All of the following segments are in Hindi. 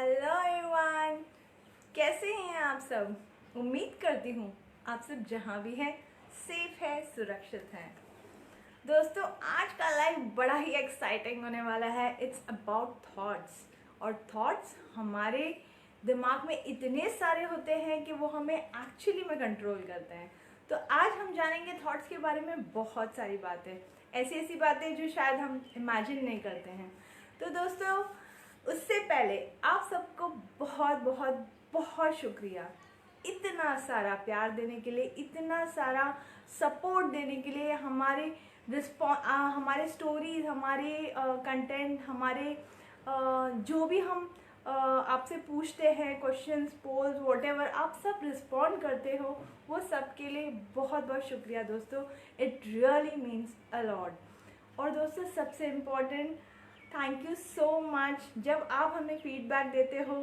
हेलो एवरीवन, कैसे हैं आप सब। उम्मीद करती हूँ आप सब जहाँ भी हैं सेफ है, सुरक्षित हैं। दोस्तों, आज का लाइव बड़ा ही एक्साइटिंग होने वाला है। It's about thoughts. और थॉट्स हमारे दिमाग में इतने सारे होते हैं कि वो हमें एक्चुअली में कंट्रोल करते हैं। तो आज हम जानेंगे थॉट्स के बारे में बहुत सारी बातें, ऐसी ऐसी बातें जो शायद हम इमेजिन नहीं करते हैं। तो दोस्तों, उससे पहले आप सबको बहुत बहुत बहुत शुक्रिया, इतना सारा प्यार देने के लिए, इतना सारा सपोर्ट देने के लिए। हमारे स्टोरीज, हमारे कंटेंट, हमारे जो भी हम आपसे पूछते हैं, क्वेश्चंस, पोल्स, व्हाटएवर आप सब रिस्पॉन्ड करते हो, वो सब के लिए बहुत बहुत शुक्रिया दोस्तों। It really means a lot. और दोस्तों, सबसे important, thank you so much जब आप हमें फीडबैक देते हो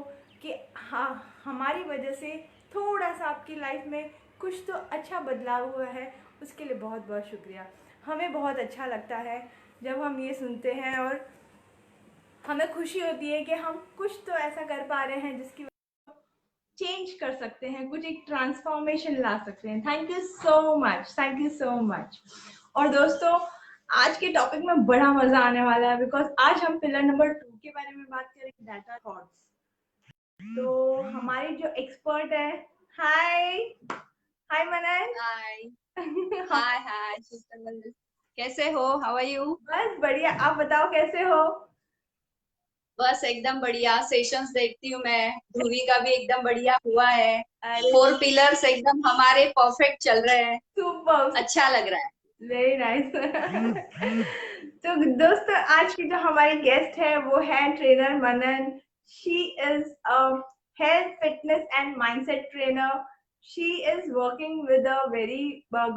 कि हाँ, हमारी वजह से थोड़ा सा आपकी लाइफ में कुछ तो अच्छा बदलाव हुआ है। उसके लिए बहुत बहुत शुक्रिया। हमें बहुत अच्छा लगता है जब हम ये सुनते हैं, और हमें खुशी होती है कि हम कुछ तो ऐसा कर पा रहे हैं जिसकी चेंज कर सकते हैं, कुछ एक ट्रांसफॉर्मेशन ला सकते हैं। Thank you so much, thank you so much. और दोस्तों, आज के टॉपिक में बड़ा मजा आने वाला है, बिकॉज आज हम पिलर नंबर 2 के बारे में बात करेंगे, डाटा थॉट्स। तो हमारे जो एक्सपर्ट है, हाय हाय मनन। हाय हाय हाय शीतल, कैसे हो? How are you? बस बढ़िया, आप बताओ कैसे हो। बस एकदम बढ़िया। सेशंस देखती हूँ मैं, ध्रुवी का भी एकदम बढ़िया हुआ है। अरे 4 पिलर्स एकदम हमारे परफेक्ट चल रहे हैं। सुपर, अच्छा लग रहा है। Very nice. तो दोस्तों, आज की जो हमारी गेस्ट है वो है trainer Manan. She is a health, fitness and mindset trainer. She is working with a very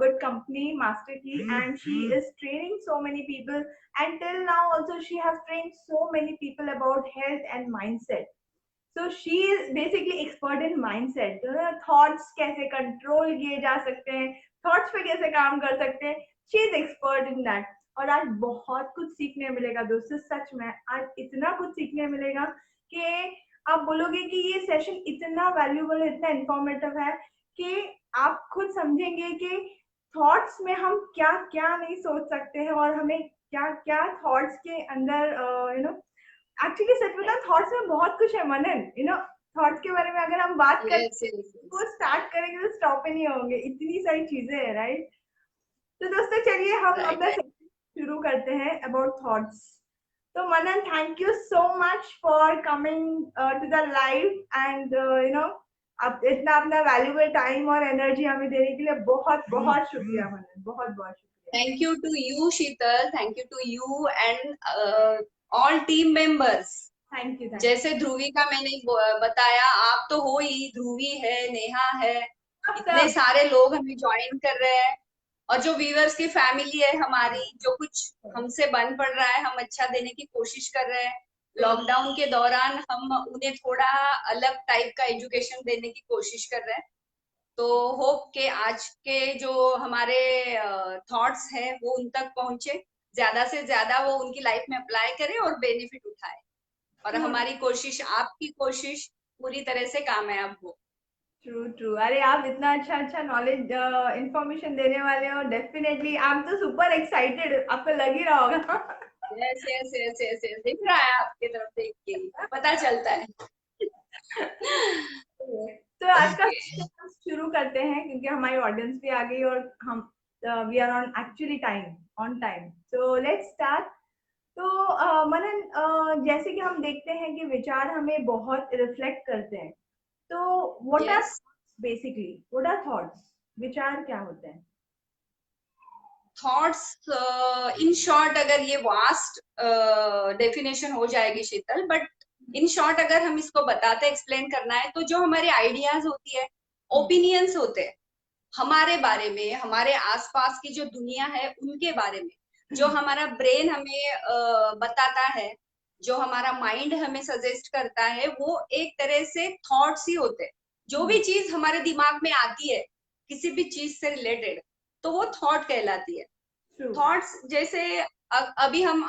good company, Master Key, and she is training so many people. And till now also she has trained so many people about health and mindset. So she is basically expert in mindset. Thoughts कैसे कंट्रोल किए जा सकते हैं, थॉट्स पे कैसे काम कर सकते हैं, she is expert in that. और आज बहुत कुछ सीखने मिलेगा दोस्तों, सच में आज इतना कुछ सीखने मिलेगा कि आप बोलोगे कि ये सेशन इतना वैल्यूबल है, इतना इंफॉर्मेटिव है कि आप खुद समझेंगे कि थॉट्स में हम क्या क्या नहीं सोच सकते हैं, और हमें क्या क्या थॉट्स के अंदर एक्चुअली सच बताऊं, थॉट्स में बहुत कुछ है मनन। थॉट्स के बारे में अगर हम बात करें, यस यस यस। वो स्टार्ट करेंगे तो स्टॉप ही नहीं होंगे, इतनी सारी चीजें हैं, राइट। तो दोस्तों, चलिए हम राइट अपना राइट। सेशन शुरू करते हैं अबाउट थॉट्स। तो Manan, thank you so much for coming to the live, and अब इतना अपना वैल्यूबल टाइम और एनर्जी हमें देने के लिए बहुत बहुत शुक्रिया मनन, बहुत बहुत शुक्रिया। Thank you to you Sheetal, thank you to you and all team members. Thank you, thank जैसे ध्रुवी का मैंने बताया, आप तो हो ही, ध्रुवी है, नेहा है, यू इतने सब। सारे लोग हमें ज्वाइन कर रहे हैं। और जो व्यूअर्स की फैमिली है हमारी, जो कुछ हमसे बन पड़ रहा है, हम अच्छा देने की कोशिश कर रहे हैं। लॉकडाउन के दौरान हम उन्हें थोड़ा अलग टाइप का एजुकेशन देने की कोशिश कर रहे हैं। तो होप के आज के जो हमारे थॉट्स हैं वो उन तक पहुंचे, ज्यादा से ज्यादा वो उनकी लाइफ में अप्लाई करें और बेनिफिट उठाए। और ट्रू हमारी कोशिश, आपकी कोशिश पूरी तरह से कामयाब हो। True true. अरे, आप इतना अच्छा अच्छा नॉलेज इंफॉर्मेशन देने वाले हो, डेफिनेटली आप तो सुपर एक्साइटेड, आपको लग ही रहा होगा। Yes yes yes yes yes, दिख रहा है आपकी तरफ देख के ही पता चलता है। तो आज का ओके। सेशन हम शुरू करते हैं, क्योंकि हमारी ऑडियंस भी आ गई, और हम we are on actually time, on time. So let's start. तो मनन, जैसे कि हम देखते हैं कि विचार हमें बहुत रिफ्लेक्ट करते हैं। तो what are yes. Basically, what are thoughts, विचार क्या होते हैं। थॉट्स, इन शॉर्ट, अगर ये वास्ट डेफिनेशन हो जाएगी शीतल, बट इन शॉर्ट अगर हम इसको बताते, एक्सप्लेन करना है, तो जो हमारे आइडियाज होती है, ओपिनियंस होते हैं हमारे बारे में, हमारे आसपास की जो दुनिया है उनके बारे में, जो हमारा ब्रेन हमें बताता है, जो हमारा माइंड हमें सजेस्ट करता है, वो एक तरह से थॉट्स ही होते हैं। जो भी चीज हमारे दिमाग में आती है किसी भी चीज से रिलेटेड, तो वो थॉट कहलाती है। ट्रू। थॉट्स जैसे अभी हम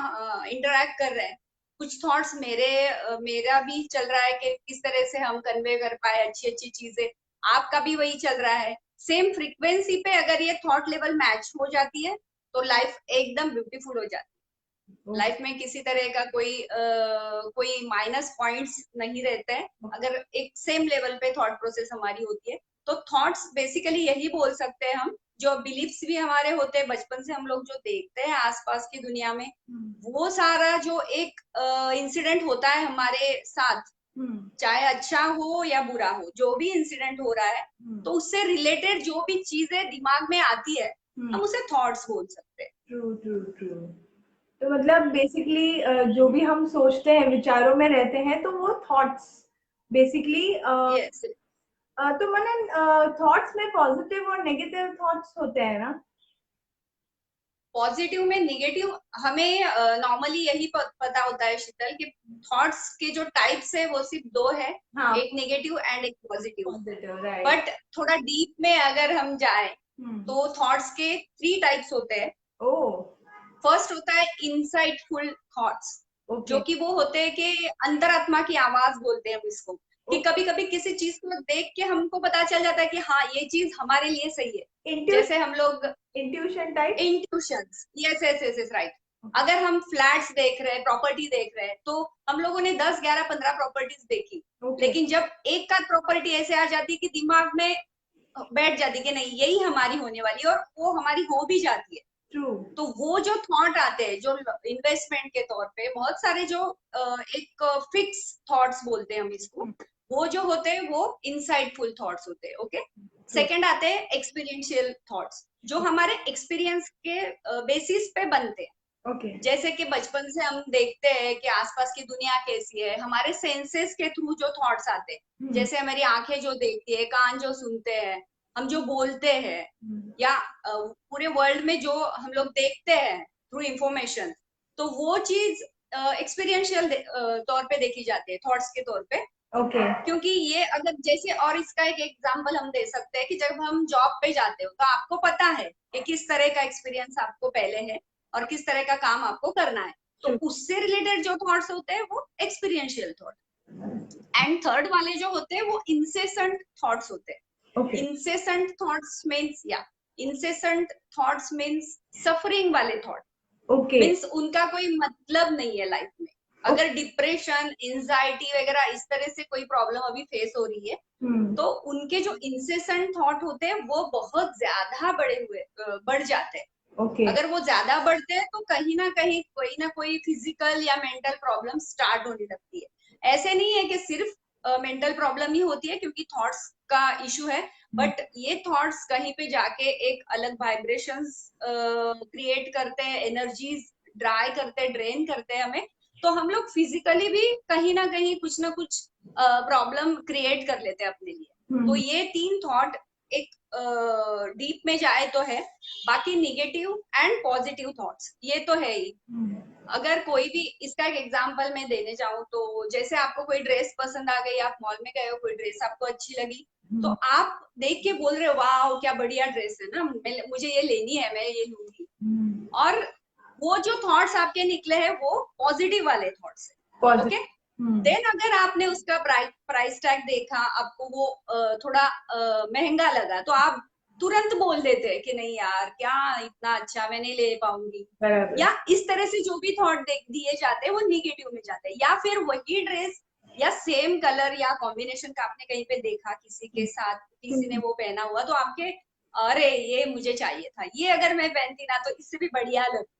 इंटरेक्ट कर रहे हैं, कुछ थॉट्स मेरा भी चल रहा है कि किस तरह से हम कन्वे कर पाए अच्छी अच्छी चीजें, आपका भी वही चल रहा है। सेम फ्रीक्वेंसी पे अगर ये थॉट लेवल मैच हो जाती है तो लाइफ एकदम ब्यूटीफुल हो जाती है। लाइफ में किसी तरह का कोई माइनस पॉइंट्स नहीं रहते हैं अगर एक सेम लेवल पे थॉट प्रोसेस हमारी होती है। तो थॉट्स बेसिकली यही बोल सकते हैं हम, जो बिलीफ्स भी हमारे होते हैं बचपन से हम लोग जो देखते हैं आसपास की दुनिया में, वो सारा जो एक इंसिडेंट होता है हमारे साथ, चाहे अच्छा हो या बुरा हो, जो भी इंसिडेंट हो रहा है, तो उससे रिलेटेड जो भी चीजें दिमाग में आती है हम उसे थॉट्स बोल सकते हैं। True true true. तो मतलब बेसिकली जो भी हम सोचते हैं, विचारों में रहते हैं, तो वो थॉट्स बेसिकली यस, तो मैंने थॉट्स में पॉजिटिव और नेगेटिव थॉट्स होते हैं ना? पॉजिटिव में निगेटिव हमें नॉर्मली यही पता होता है शीतल कि थॉट्स के जो टाइप्स है वो सिर्फ दो है, हाँ, एक नेगेटिव एंड एक पॉजिटिव। Positive, right. बट थोड़ा डीप में अगर हम जाए तो थॉट्स के 3 टाइप्स होते हैं। ओह, फर्स्ट होता है इनसाइटफुल थॉट्स, ओके, जो कि वो होते हैं कि अंतरात्मा की आवाज बोलते हैं हम इसको, कि ओके। कभी कभी किसी चीज को देख के हमको पता चल जाता है कि हाँ ये चीज हमारे लिए सही है। जैसे हम लोग intuition type. Intuitions, yes yes yes yes, right. अगर हम फ्लैट्स देख रहे हैं, प्रॉपर्टी देख रहे हैं, तो हम लोगों ने 10 11 15 प्रॉपर्टीज देखी, लेकिन जब एक का प्रॉपर्टी ऐसे आ जाती है कि दिमाग में बैठ जाती है कि नहीं यही हमारी होने वाली है, और वो हमारी हो भी जाती है। ट्रू। तो वो जो थॉट आते हैं जो इन्वेस्टमेंट के तौर पे, बहुत सारे जो एक फिक्स थॉट्स बोलते हैं हम इसको, वो जो होते हैं वो इनसाइटफुल थॉट्स होते हैं। ओके, सेकंड आते हैं एक्सपीरियंशियल थॉट्स, जो हमारे एक्सपीरियंस के बेसिस पे बनते हैं। ओके। जैसे कि बचपन से हम देखते हैं कि आसपास की दुनिया कैसी है, हमारे सेंसेस के थ्रू जो थॉट्स आते हैं, जैसे हमारी आंखें जो देखती है, कान जो सुनते हैं, हम जो बोलते हैं, या पूरे वर्ल्ड में जो हम लोग देखते हैं थ्रू इंफॉर्मेशन, तो वो चीज एक्सपीरियंशियल तौर पे देखी जाती है, थॉट्स के तौर पे। ओके। क्योंकि ये अगर जैसे, और इसका एक एग्जांपल हम दे सकते हैं कि जब हम जॉब पे जाते हो तो आपको पता है कि किस तरह का एक्सपीरियंस आपको पहले है और किस तरह का काम आपको करना है, तो उससे रिलेटेड जो थॉट्स होते हैं वो एक्सपीरियंशियल थॉट। एंड थर्ड वाले जो होते हैं वो इंसेसेंट थॉट्स होते हैं। ओके। इंसेसेंट थॉट्स मीन्स, या इंसेसेंट थॉट्स मीन्स सफरिंग वाले थॉट, ओके। मीन्स उनका कोई मतलब नहीं है लाइफ में। अगर डिप्रेशन, एंजाइटी वगैरह इस तरह से कोई प्रॉब्लम अभी फेस हो रही है, तो उनके जो इंसेसेंट थॉट होते हैं वो बहुत ज्यादा बढ़ जाते हैं। ओके। अगर वो ज्यादा बढ़ते हैं तो कहीं ना कोई फिजिकल या मेंटल प्रॉब्लम स्टार्ट होने लगती है। ऐसे नहीं है कि सिर्फ मेंटल प्रॉब्लम ही होती है क्योंकि थॉट्स का इशू है, बट ये थॉट्स कहीं पे जाके एक अलग वाइब्रेशंस क्रिएट करते हैं, एनर्जीज ड्रेन करते हैं हमें, तो हम लोग फिजिकली भी कहीं ना कुछ प्रॉब्लम क्रिएट कर लेते हैं अपने लिए। तो ये 3 थॉट एक डीप में जाए तो है। बाकी निगेटिव एंड पॉजिटिव थॉट्स ये तो है ही। अगर कोई भी इसका एक एग्जांपल मैं देने जाऊं तो, जैसे आपको कोई ड्रेस पसंद आ गई, आप मॉल में गए हो, कोई ड्रेस आपको अच्छी लगी, तो आप देख के बोल रहे हो वाह क्या बढ़िया ड्रेस है ना, मुझे ये लेनी है, मैं ये लूंगी। और वो जो थॉट्स आपके निकले हैं वो पॉजिटिव वाले थॉट्स है। ओके, देन अगर आपने उसका प्राइस टैग देखा, आपको वो थोड़ा महंगा लगा, तो आप तुरंत बोल देते हैं कि नहीं यार क्या इतना अच्छा, मैं नहीं ले पाऊंगी। या इस तरह से जो भी थॉट दिए जाते हैं वो निगेटिव में जाते हैं। या फिर वही ड्रेस या सेम कलर या कॉम्बिनेशन का आपने कहीं पे देखा किसी के साथ, किसी ने वो पहना हुआ, तो आपके अरे ये मुझे चाहिए था, ये अगर मैं पहनती ना तो इससे भी बढ़िया लगती।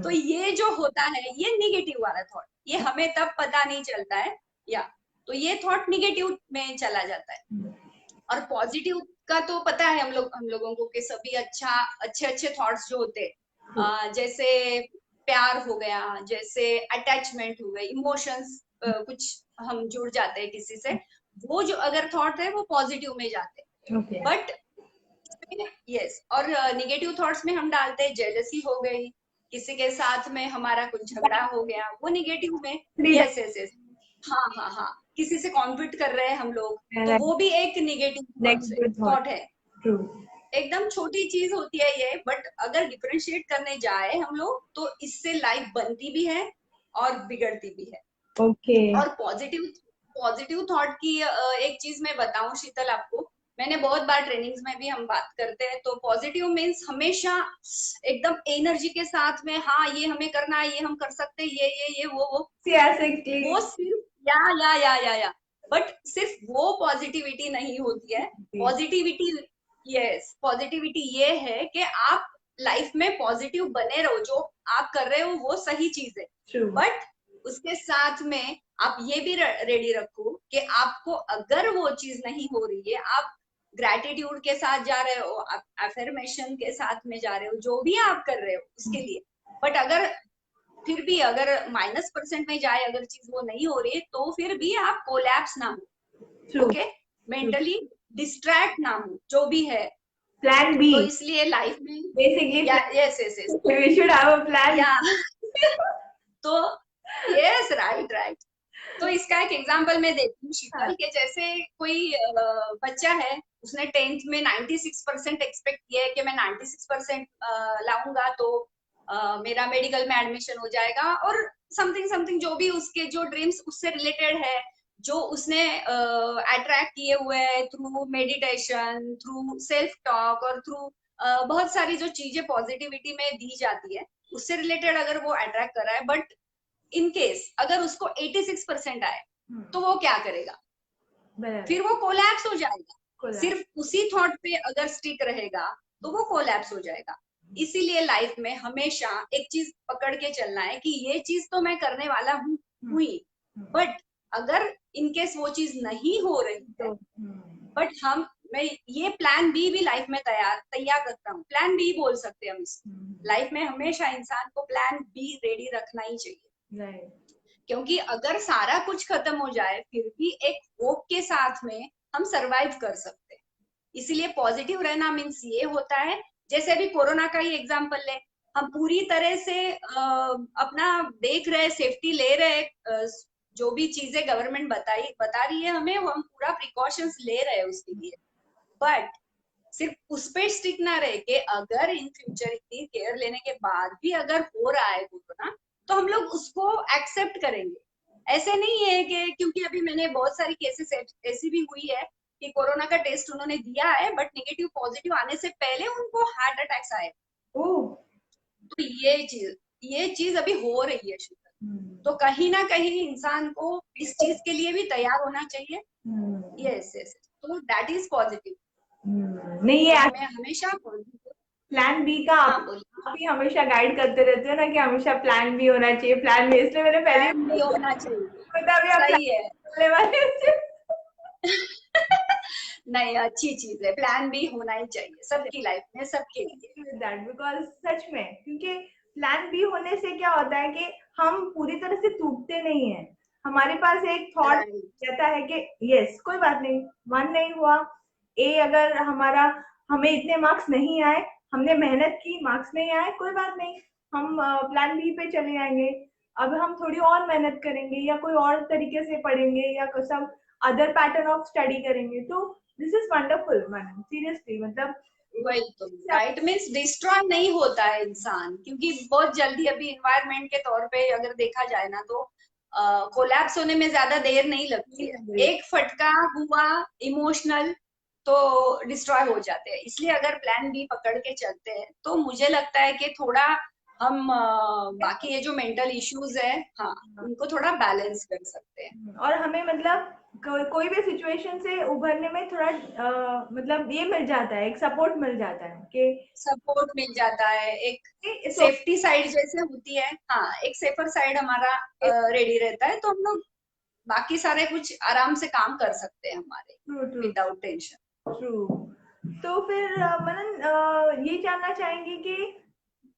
तो ये जो होता है ये निगेटिव वाला थॉट, ये हमें तब पता नहीं चलता है, या तो ये थॉट निगेटिव में चला जाता है। और पॉजिटिव का तो पता है हम लोगों को कि सभी अच्छे थॉट्स जो होते हैं, जैसे प्यार हो गया, जैसे अटैचमेंट हो गई, इमोशंस कुछ हम जुड़ जाते हैं किसी से, वो जो अगर थॉट है वो पॉजिटिव में जाते हैं। बट यस, और निगेटिव थॉट्स में हम डालते हैं जेलसी हो गई, किसी के साथ में हमारा कुछ झगड़ा हो गया, वो निगेटिव में। यस यस यस, हाँ हाँ हाँ, किसी से कॉन्फ्लिक्ट कर रहे हैं हम लोग, तो वो भी एक निगेटिव थॉट है। एकदम छोटी चीज होती है ये, बट अगर डिफरेंशिएट करने जाए हम लोग तो इससे लाइफ बनती भी है और बिगड़ती भी है। ओके। और पॉजिटिव थॉट की एक चीज मैं बताऊं शीतल आपको, मैंने बहुत बार ट्रेनिंग्स में भी हम बात करते हैं, तो पॉजिटिव मीन्स हमेशा एकदम एनर्जी के साथ में, हाँ ये हमें करना है, ये हम कर सकते हैं, ये वो सिर्फ या बट सिर्फ वो पॉजिटिविटी नहीं होती है। पॉजिटिविटी, यस, पॉजिटिविटी ये है कि आप लाइफ में पॉजिटिव बने रहो, जो आप कर रहे हो वो सही चीज है, बट उसके साथ में आप ये भी रेडी रखो कि आपको अगर वो चीज नहीं हो रही है, आप ग्रेटिट्यूड के साथ जा रहे हो, आप अफर्मेशन के साथ में जा रहे हो, जो भी आप कर रहे हो उसके लिए, बट अगर फिर भी अगर -% में जाए, अगर चीज वो नहीं हो रही है, तो फिर भी आप कोलैप्स ना हो, ओके, मेंटली डिस्ट्रैक्ट ना हो, जो भी है। प्लान बी, तो इसलिए लाइफ में basically yes yes yes we should have a plan. या तो यस, राइट। तो इसका एक एग्जांपल मैं देती हूँ शीतल, के जैसे कोई बच्चा है, उसने 10th में 96% एक्सपेक्ट किया है कि मैं 96% लाऊंगा तो मेरा मेडिकल में एडमिशन हो जाएगा, और समथिंग जो भी उसके जो ड्रीम्स उससे रिलेटेड है, जो उसने अट्रैक्ट किए हुए हैं through meditation, through self talk और थ्रू बहुत सारी जो चीजें पॉजिटिविटी में दी जाती है, उससे रिलेटेड अगर वो अट्रैक्ट कर रहा है, बट इन केस अगर उसको 86% आए, तो वो क्या करेगा? फिर वो कोलैप्स हो जाएगा। सिर्फ उसी थॉट पे अगर स्टिक रहेगा तो वो कोलैप्स हो जाएगा। इसीलिए लाइफ में हमेशा एक चीज पकड़ के चलना है कि ये चीज तो मैं करने वाला हूँ हुई, बट अगर इनकेस वो चीज नहीं हो रही है, बट मैं ये प्लान बी भी लाइफ में तैयार रखता हूँ। प्लान बी बोल सकते हैं हम इसको। लाइफ में हमेशा इंसान को प्लान बी रेडी रखना ही चाहिए, क्योंकि अगर सारा कुछ खत्म हो जाए, फिर भी एक होप के साथ में हम सरवाइव कर सकते हैं। इसीलिए पॉजिटिव रहना मीन्स ये होता है, जैसे अभी कोरोना का ही एग्जांपल ले, हम पूरी तरह से अपना देख रहे, सेफ्टी ले रहे, जो भी चीजें गवर्नमेंट बता रही है हमें, वो हम पूरा प्रिकॉशंस ले रहे हैं उसके लिए, बट सिर्फ उस पर स्टिक ना रहे कि अगर इन फ्यूचर इतनी केयर लेने के बाद भी अगर हो रहा है कोरोना, तो हम लोग उसको एक्सेप्ट करेंगे। ऐसे नहीं है कि, क्योंकि अभी मैंने बहुत सारी केसेस ऐसी भी हुई है कि कोरोना का टेस्ट उन्होंने दिया है, बट नेगेटिव पॉजिटिव आने से पहले उनको हार्ट अटैक्स आए। तो ये चीज अभी हो रही है शीतल, तो कहीं ना कहीं इंसान को इस चीज के लिए भी तैयार होना चाहिए। यस, तो दैट इज पॉजिटिव। नहीं, ये हमें हमेशा प्लान बी का आप भी हमेशा गाइड करते रहते हो ना कि हमेशा प्लान बी होना चाहिए, प्लान बी, इसलिए मैंने पहले भी होना चाहिए। सही है। नहीं, अच्छी चीज है, प्लान बी होना ही चाहिए सबकी लाइफ में, सबके लिए। दैट बिकॉज सच में, क्योंकि प्लान बी होने से क्या होता है कि हम पूरी तरह से टूटते नहीं है। हमारे पास एक थॉट रहता है कि यस कोई बात नहीं, 1 नहीं हुआ, ए अगर हमें इतने मार्क्स नहीं आए, हमने मेहनत की, मार्क्स नहीं आए, कोई बात नहीं, हम प्लान बी पे चले जाएंगे। अब हम थोड़ी और मेहनत करेंगे या कोई और तरीके से पढ़ेंगे या सब अदर पैटर्न ऑफ स्टडी करेंगे। तो this is wonderful madam, seriously. मतलब वही तो, राइट मीन्स डिस्ट्रॉय नहीं होता है इंसान, क्योंकि बहुत जल्दी अभी इन्वायरमेंट के तौर पे अगर देखा जाए ना, तो कोलैप्स होने में ज्यादा देर नहीं लगती है। एक फटका हुआ इमोशनल तो डिस्ट्रॉय हो जाते हैं। इसलिए अगर प्लान बी पकड़ के चलते हैं, तो मुझे लगता है कि थोड़ा हम बाकी ये जो मेंटल इश्यूज है, हाँ, उनको थोड़ा बैलेंस कर सकते हैं। और हमें मतलब कोई भी सिचुएशन से उभरने में थोड़ा मतलब ये मिल जाता है, एक सपोर्ट मिल जाता है कि सपोर्ट मिल जाता है, एक सेफ्टी साइड जैसे होती है, हाँ, एक सेफर साइड हमारा रेडी रहता है, तो हम लोग बाकी सारे कुछ आराम से काम कर सकते हैं हमारे विदाउट टेंशन। ट्रू। तो फिर मनन ये जानना चाहेंगे कि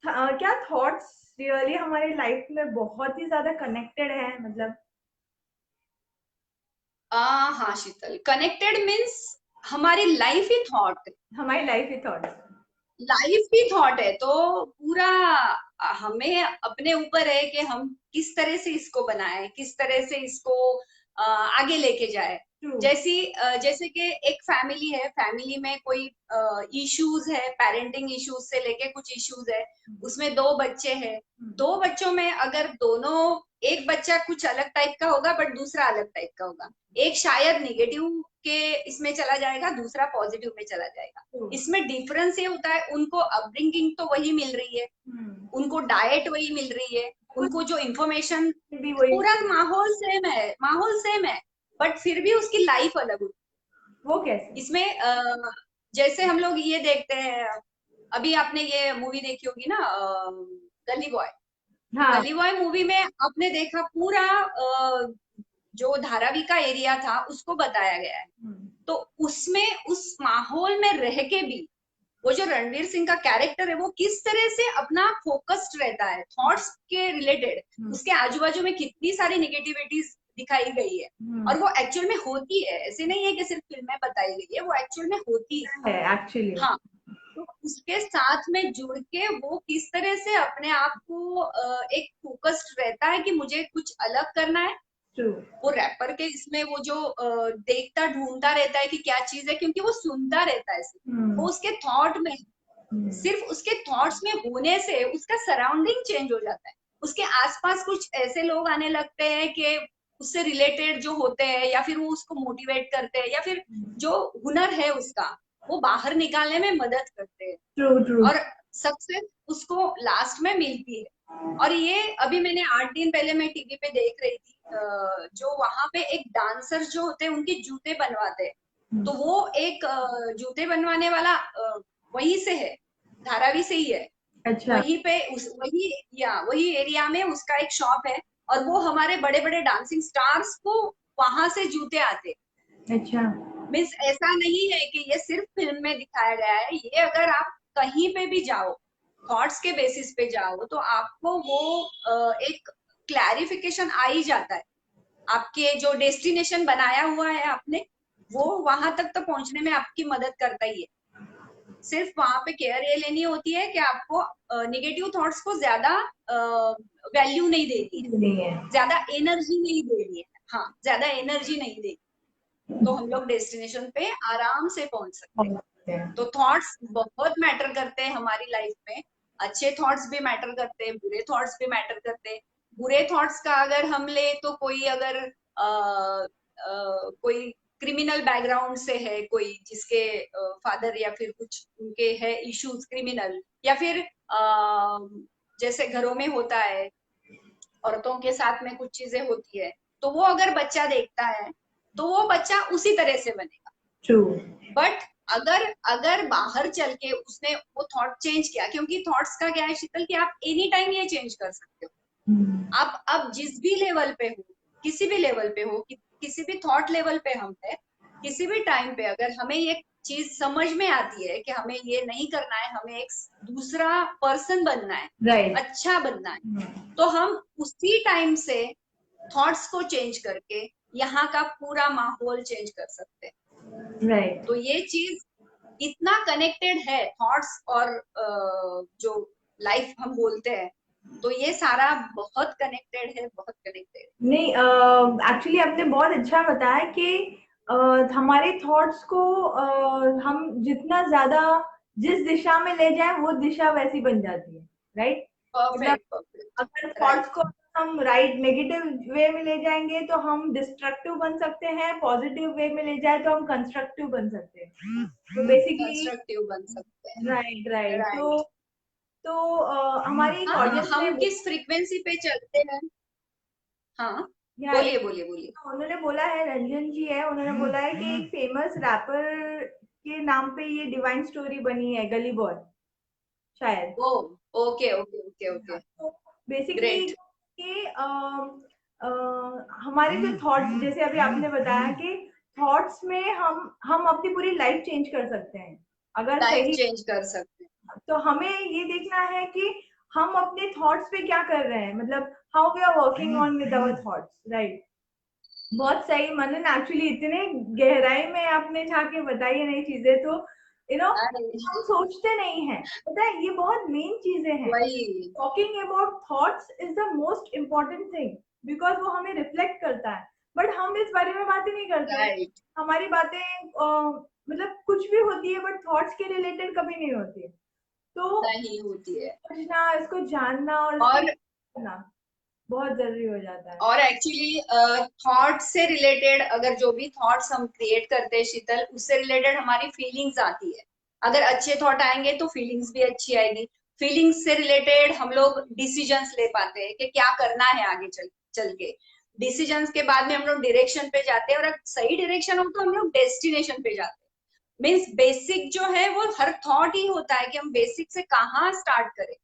क्या थॉट्स रियली हमारे लाइफ में बहुत ही ज्यादा कनेक्टेड है? मतलब हाँ शीतल, कनेक्टेड मीन्स हमारी लाइफ ही थॉट है। हमारी लाइफ ही थॉट है, तो पूरा हमें अपने ऊपर है कि हम किस तरह से इसको बनाए, किस तरह से इसको आगे लेके जाए। ट्रू। जैसे कि एक फैमिली है, फैमिली में कोई इश्यूज है, पेरेंटिंग इश्यूज से लेके कुछ इश्यूज है, उसमें दो बच्चे हैं, दो बच्चों में अगर दोनों, एक बच्चा कुछ अलग टाइप का होगा बट दूसरा अलग टाइप का होगा, एक शायद निगेटिव के इसमें चला जाएगा, दूसरा पॉजिटिव में चला जाएगा। इसमें डिफरेंस ये होता है, उनको अपब्रिंगिंग तो वही मिल रही है, उनको डाइट वही मिल रही है, उनको जो इंफॉर्मेशन, भी वही, पूरा माहौल सेम है, माहौल सेम है, बट फिर भी उसकी लाइफ अलग होती वो कैसे? है। इसमें जैसे हम लोग ये देखते हैं, अभी आपने ये मूवी देखी होगी ना, गली बॉय। हाँ। गली बॉय मूवी में आपने देखा पूरा जो धारावी का एरिया था उसको बताया गया है। तो उसमें उस माहौल में रह के भी वो जो रणवीर सिंह का कैरेक्टर है वो किस तरह से अपना फोकस्ड रहता है थॉट्स के रिलेटेड, उसके आजू बाजू में कितनी सारी निगेटिविटीज दिखाई गई है, और वो एक्चुअल में होती है, ऐसे नहीं है कि सिर्फ फिल्म में बताई गई है, वो एक्चुअल में होती है एक्चुअली। हाँ। तो उसके साथ में जुड़ के वो किस तरह से अपने आप को एक फोकस्ड रहता है कि मुझे कुछ अलग करना है। ट्रू। वो रैपर के इसमें वो जो देखता ढूंढता रहता है कि क्या चीज है, क्योंकि वो सुनता रहता है वो उसके थॉट में, सिर्फ उसके थॉट्स में होने से उसका सराउंडिंग चेंज हो जाता है, उसके आसपास कुछ ऐसे लोग आने लगते हैं कि उससे रिलेटेड जो होते हैं, या फिर वो उसको मोटिवेट करते हैं, या फिर जो हुनर है उसका वो बाहर निकालने में मदद करते हैं। True true. और सक्सेस उसको लास्ट में मिलती है। और ये अभी मैंने 8 दिन पहले मैं टीवी पे देख रही थी, जो वहां पे एक डांसर जो होते हैं उनके जूते बनवाते हैं, तो वो एक जूते बनवाने वाला वहीं से है, धारावी से ही है। अच्छा। वहीं पे वही एरिया में उसका एक शॉप है, और वो हमारे बड़े बड़े डांसिंग स्टार्स को वहां से जूते आते। अच्छा। मीन्स ऐसा नहीं है कि ये सिर्फ फिल्म में दिखाया गया है, ये अगर आप कहीं पे भी जाओ, थॉट्स के बेसिस पे जाओ, तो आपको वो एक क्लैरिफिकेशन आ ही जाता है। आपके जो डेस्टिनेशन बनाया हुआ है आपने, वो वहां तक तो पहुंचने में आपकी मदद करता ही है। सिर्फ वहां पे केयर ये लेनी होती है कि आपको निगेटिव थॉट्स को ज्यादा वैल्यू नहीं देनी है, नहीं है। ज्यादा एनर्जी नहीं देनी है। हाँ, ज्यादा एनर्जी नहीं देनी, तो हम लोग डेस्टिनेशन पे आराम से पहुंच सकते हैं। तो थॉट्स बहुत मैटर करते हैं हमारी लाइफ में, अच्छे थॉट्स भी मैटर करते हैं, बुरे थॉट्स भी मैटर करते हैं। बुरे थॉट्स का अगर हम ले तो कोई अगर कोई क्रिमिनल बैकग्राउंड से है, कोई जिसके फादर या फिर कुछ उनके है इश्यूज क्रिमिनल, या फिर जैसे घरों में होता है औरतों के साथ में कुछ चीजें होती है, तो वो अगर बच्चा देखता है तो वो बच्चा उसी तरह से बनेगा। ट्रू। बट अगर अगर बाहर चल के उसने वो थॉट चेंज किया, क्योंकि थॉट्स का क्या है शीतल कि आप एनी टाइम ये चेंज कर सकते हो। आप अब जिस भी लेवल पे हो, किसी भी लेवल पे हो, किसी भी थॉट लेवल पे हम है, किसी भी टाइम पे अगर हमें ये चीज समझ में आती है कि हमें ये नहीं करना है, हमें एक दूसरा पर्सन बनना है, राइट। अच्छा बनना है, तो हम उसी टाइम से थॉट्स को चेंज करके यहाँ का पूरा माहौल चेंज कर सकते हैं। राइट। तो ये चीज इतना कनेक्टेड है, थॉट्स और जो लाइफ हम बोलते हैं, तो ये सारा बहुत कनेक्टेड है, बहुत कनेक्टेड है। नहीं, एक्चुअली आपने बहुत अच्छा बताया कि हमारे थॉट्स को हम जितना ज्यादा जिस दिशा में ले जाएं वो दिशा वैसी बन जाती है। राइट। मतलब परफेक्ट परफेक्ट। अगर राइट। थॉट्स को हम राइट नेगेटिव वे में ले जाएंगे तो हम डिस्ट्रक्टिव बन सकते हैं, पॉजिटिव वे में ले जाए तो हम कंस्ट्रक्टिव बन सकते हैं। तो बेसिकली कंस्ट्रक्टिव बन सकते हैं। Right right. राइट। तो हमारी एक हाँ, ऑडियंस ने हम किस फ्रीक्वेंसी पे चलते हैं। हाँ, या बोलिए बोलिए बोलिए। उन्होंने बोला है, रंजन जी है, उन्होंने बोला है कि एक फेमस रैपर के नाम पे ये डिवाइन स्टोरी बनी है, गली बॉय शायद। ओ, ओके ओके ओके ओके। तो बेसिकली ग्रेट। कि हमारे जो थॉट्स, जैसे अभी आपने बताया कि थॉट्स में हम अपनी पूरी लाइफ चेंज कर सकते हैं अगर लाइफ सही। चेंज कर सकते हैं। तो हमें ये देखना है कि हम अपने थॉट्स पे क्या कर रहे हैं, मतलब how we are working on with our thoughts. Right. बहुत सही मनन, एक्चुअली इतने गहराई में आपने जाके बताई है नई चीजें, तो अरे हम सोचते नहीं है, पता है ये बहुत मेन चीजें हैं। वही। Talking about thoughts is the most important thing, because वो हमें रिफ्लेक्ट करता है। बट हम इस बारे में बातें नहीं करते। राइट। हमारी बातें मतलब कुछ भी होती है बट थॉट्स के रिलेटेड कभी नहीं होती है। तो नहीं होती है। समझना, इसको जानना और इसको और करना बहुत जरूरी हो जाता है। और एक्चुअली थॉट से रिलेटेड अगर जो भी थॉट्स हम क्रिएट करते हैं शीतल, उससे रिलेटेड हमारी फीलिंग्स आती है। अगर अच्छे थॉट आएंगे तो फीलिंग्स भी अच्छी आएगी। फीलिंग्स से रिलेटेड हम लोग डिसीजंस ले पाते हैं कि क्या करना है आगे चल चल के। डिसीजंस के बाद में हम लोग डायरेक्शन पे जाते हैं, और अगर सही डायरेक्शन हो तो हम लोग डेस्टिनेशन पे जाते हैं। मीन्स बेसिक जो है वो हर थॉट ही होता है कि हम बेसिक से कहाँ स्टार्ट करें।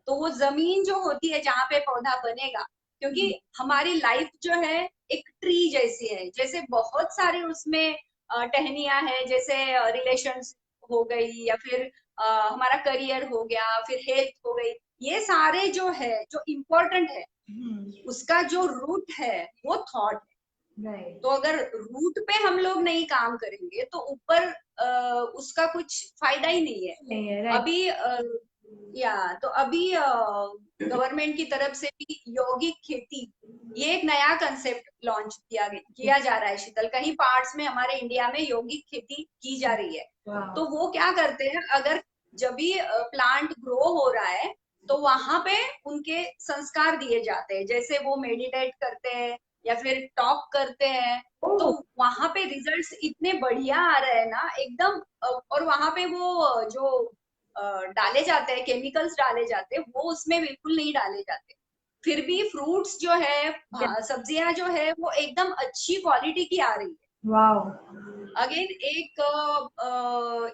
तो वो जमीन जो होती है जहाँ पे पौधा बनेगा, क्योंकि हमारी लाइफ जो है एक ट्री जैसी है, जैसे बहुत सारे उसमें टहनियां है, जैसे रिलेशंस हो गई, या फिर हमारा करियर हो गया, फिर हेल्थ हो गई। ये सारे जो है जो इम्पोर्टेंट है, उसका जो रूट है वो थॉट है। राइट। तो अगर रूट पे हम लोग नहीं काम करेंगे तो ऊपर उसका कुछ फायदा ही नहीं है। नहीं है। राइट। अभी या तो अभी गवर्नमेंट की तरफ से भी यौगिक खेती, ये एक नया कंसेप्ट लॉन्च किया जा रहा है शीतल। कई पार्ट्स में हमारे इंडिया में यौगिक खेती की जा रही है। तो वो क्या करते हैं, अगर जब भी प्लांट ग्रो हो रहा है तो वहां पे उनके संस्कार दिए जाते हैं, जैसे वो मेडिटेट करते हैं या फिर टॉक करते हैं। तो वहां पे रिजल्ट्स इतने बढ़िया आ रहे हैं ना एकदम। और वहां पे वो जो डाले जाते हैं, केमिकल्स डाले जाते हैं, वो उसमें बिल्कुल नहीं डाले जाते। फिर भी फ्रूट्स जो है, सब्जियां जो है, वो एकदम अच्छी क्वालिटी की आ रही है। वाओ। अगेन एक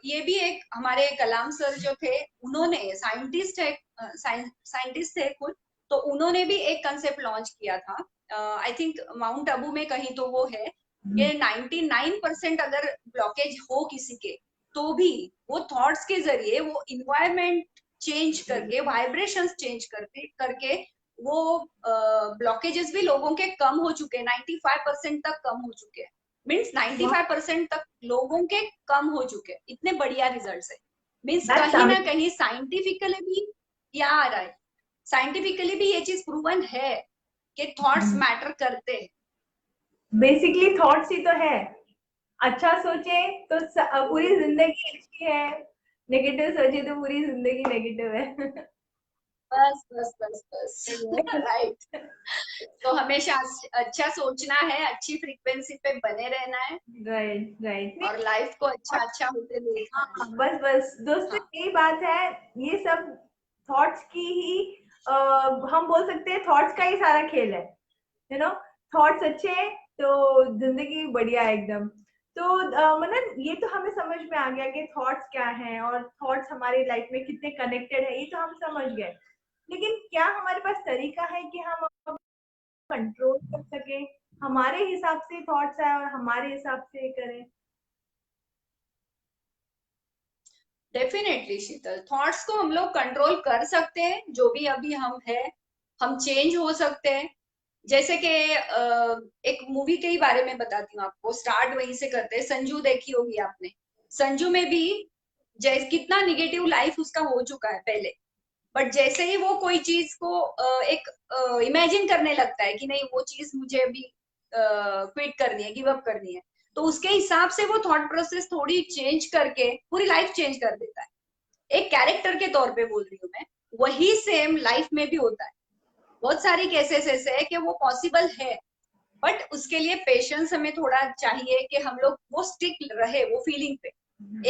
ये भी एक हमारे कलाम सर जो थे, उन्होंने साइंटिस्ट है, साइंटिस्ट थे खुद, तो उन्होंने भी एक कंसेप्ट लॉन्च किया था। आई थिंक माउंट आबू में कहीं तो वो है कि 99% अगर ब्लॉकेज हो किसी के, तो भी वो थॉट्स के जरिए वो इन्वायरमेंट चेंज करके, वाइब्रेशंस चेंज करके करके वो ब्लॉकेजेस भी लोगों के कम हो चुके हैं, 95% तक कम हो चुके हैं। मीन्स 95% तक लोगों के कम हो चुके हैं। इतने बढ़िया रिजल्ट्स है। मीन्स दैट्स कहीं ना कहीं साइंटिफिकली भी क्या आ रहा है, साइंटिफिकली भी ये चीज प्रूवन है कि थॉट्स मैटर करते हैं। बेसिकली थॉट्स ही तो है। अच्छा सोचे तो पूरी जिंदगी अच्छी है, नेगेटिव सोचे तो पूरी जिंदगी नेगेटिव है। बस बस बस बस राइट। तो हमेशा अच्छा सोचना है, अच्छी फ्रीक्वेंसी पे बने रहना है, राइट राइट। और लाइफ को अच्छा अच्छा होते देखना है। हाँ, बस बस दोस्तों हाँ, यही बात है। ये सब थॉट्स की ही हम बोल सकते हैं थॉट्स का ही सारा खेल है। यू नो, थॉट्स अच्छे हैं तो जिंदगी बढ़िया है एकदम। तो मतलब ये तो हमें समझ में आ गया कि थॉट्स क्या हैं और थॉट्स हमारी लाइफ में कितने कनेक्टेड है, ये तो हम समझ गए। लेकिन क्या हमारे पास तरीका है कि हम कंट्रोल कर सके, हमारे हिसाब से थॉट्स आए और हमारे हिसाब से करें? डेफिनेटली शीतल, थॉट्स को हम लोग कंट्रोल कर सकते हैं। जो भी अभी हम है, हम चेंज हो सकते हैं। जैसे कि एक मूवी के ही बारे में बताती हूँ आपको, स्टार्ट वहीं से करते हैं। संजू देखी होगी आपने। संजू में भी जैसे कितना निगेटिव लाइफ उसका हो चुका है पहले, बट जैसे ही वो कोई चीज को एक इमेजिन करने लगता है कि नहीं वो चीज मुझे अभी क्विट करनी है, गिव अप करनी है, तो उसके हिसाब से वो थॉट प्रोसेस थोड़ी चेंज करके पूरी लाइफ चेंज कर देता है। एक कैरेक्टर के तौर पे बोल रही हूँ मैं। वही सेम लाइफ में भी होता है। बहुत सारी केसेस ऐसे है कि वो पॉसिबल है, बट उसके लिए पेशेंस हमें थोड़ा चाहिए कि हम लोग वो स्टिक रहे वो फीलिंग पे।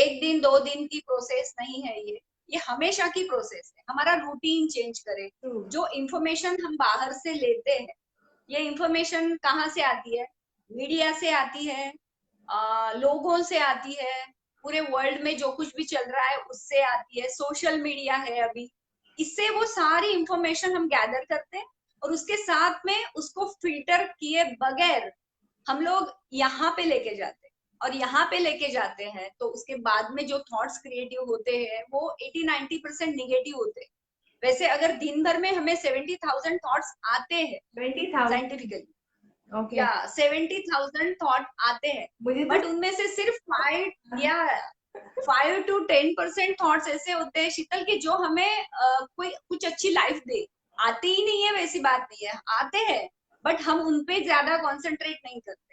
एक दिन दो दिन की प्रोसेस नहीं है ये हमेशा की प्रोसेस है। हमारा रूटीन चेंज करे। जो इंफॉर्मेशन हम बाहर से लेते हैं, ये इंफॉर्मेशन कहाँ से आती है? मीडिया से आती है, लोगों से आती है, पूरे वर्ल्ड में जो कुछ भी चल रहा है उससे आती है, सोशल मीडिया है अभी, इससे वो सारी इंफॉर्मेशन हम गैदर करते हैं, और उसके साथ में उसको फिल्टर किए बगैर हम लोग यहाँ पे लेके जाते हैं। और यहाँ पे लेके जाते हैं तो उसके बाद में जो थॉट्स क्रिएटिव होते हैं वो 80-90% निगेटिव होते हैं। वैसे अगर दिन भर में हमें 70,000 थॉट्स आते हैं 20,000। Scientifically, okay. या 70,000 थॉट आते हैं, मुझे तो बट उनमें से सिर्फ 5 to 10% थॉट्स ऐसे होते हैं शीतल की जो हमें कोई कुछ अच्छी लाइफ दे। आते ही नहीं है वैसी बात नहीं है, आते हैं, बट हम उनपे ज्यादा कॉन्सेंट्रेट नहीं करते।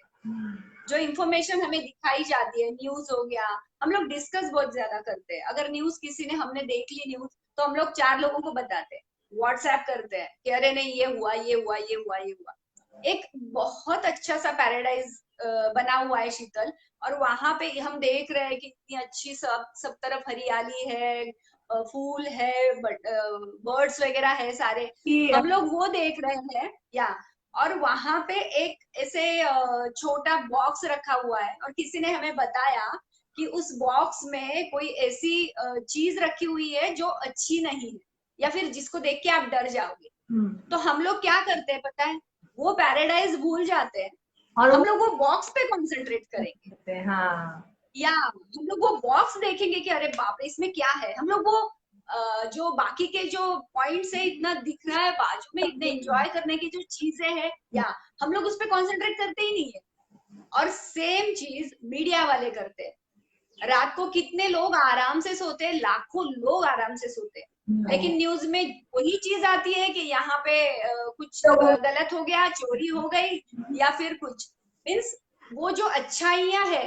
जो इन्फॉर्मेशन हमें दिखाई जाती है, न्यूज हो गया, हम लोग डिस्कस बहुत ज्यादा करते हैं। अगर न्यूज किसी ने, हमने देख ली न्यूज, तो हम लोग 4 लोगों को बताते हैं, व्हाट्सएप करते हैं कि अरे नहीं ये हुआ, ये हुआ, ये हुआ, ये हुआ। एक बहुत अच्छा सा पैराडाइज बना हुआ है शीतल, और वहां पे हम देख रहे हैं कि इतनी अच्छी सब तरफ हरियाली है, फूल है, बर्ड्स वगैरह है सारे, हम लोग वो देख रहे हैं। या और वहां पे एक ऐसे छोटा बॉक्स रखा हुआ है, और किसी ने हमें बताया कि उस बॉक्स में कोई ऐसी चीज रखी हुई है जो अच्छी नहीं है, या फिर जिसको देख के आप डर जाओगे। तो हम लोग क्या करते हैं पता है, वो पैराडाइज भूल जाते हैं और हम लोग वो बॉक्स पे कंसंट्रेट करेंगे। हाँ, या हम लोग वो बॉक्स देखेंगे कि अरे बाप रे इसमें क्या है। हम लोग वो जो बाकी के जो पॉइंट्स है, इतना दिख रहा है बाजू में, इतने एंजॉय करने की जो चीजें हैं, या हम लोग उस पर कॉन्सेंट्रेट करते ही नहीं है। और सेम चीज मीडिया वाले करते हैं। रात को कितने लोग आराम से सोते हैं, लाखों लोग आराम से सोते हैं, लेकिन न्यूज में वही चीज आती है कि यहाँ पे कुछ गलत हो गया, चोरी हो गई, या फिर कुछ। मीन्स वो जो अच्छाइयां है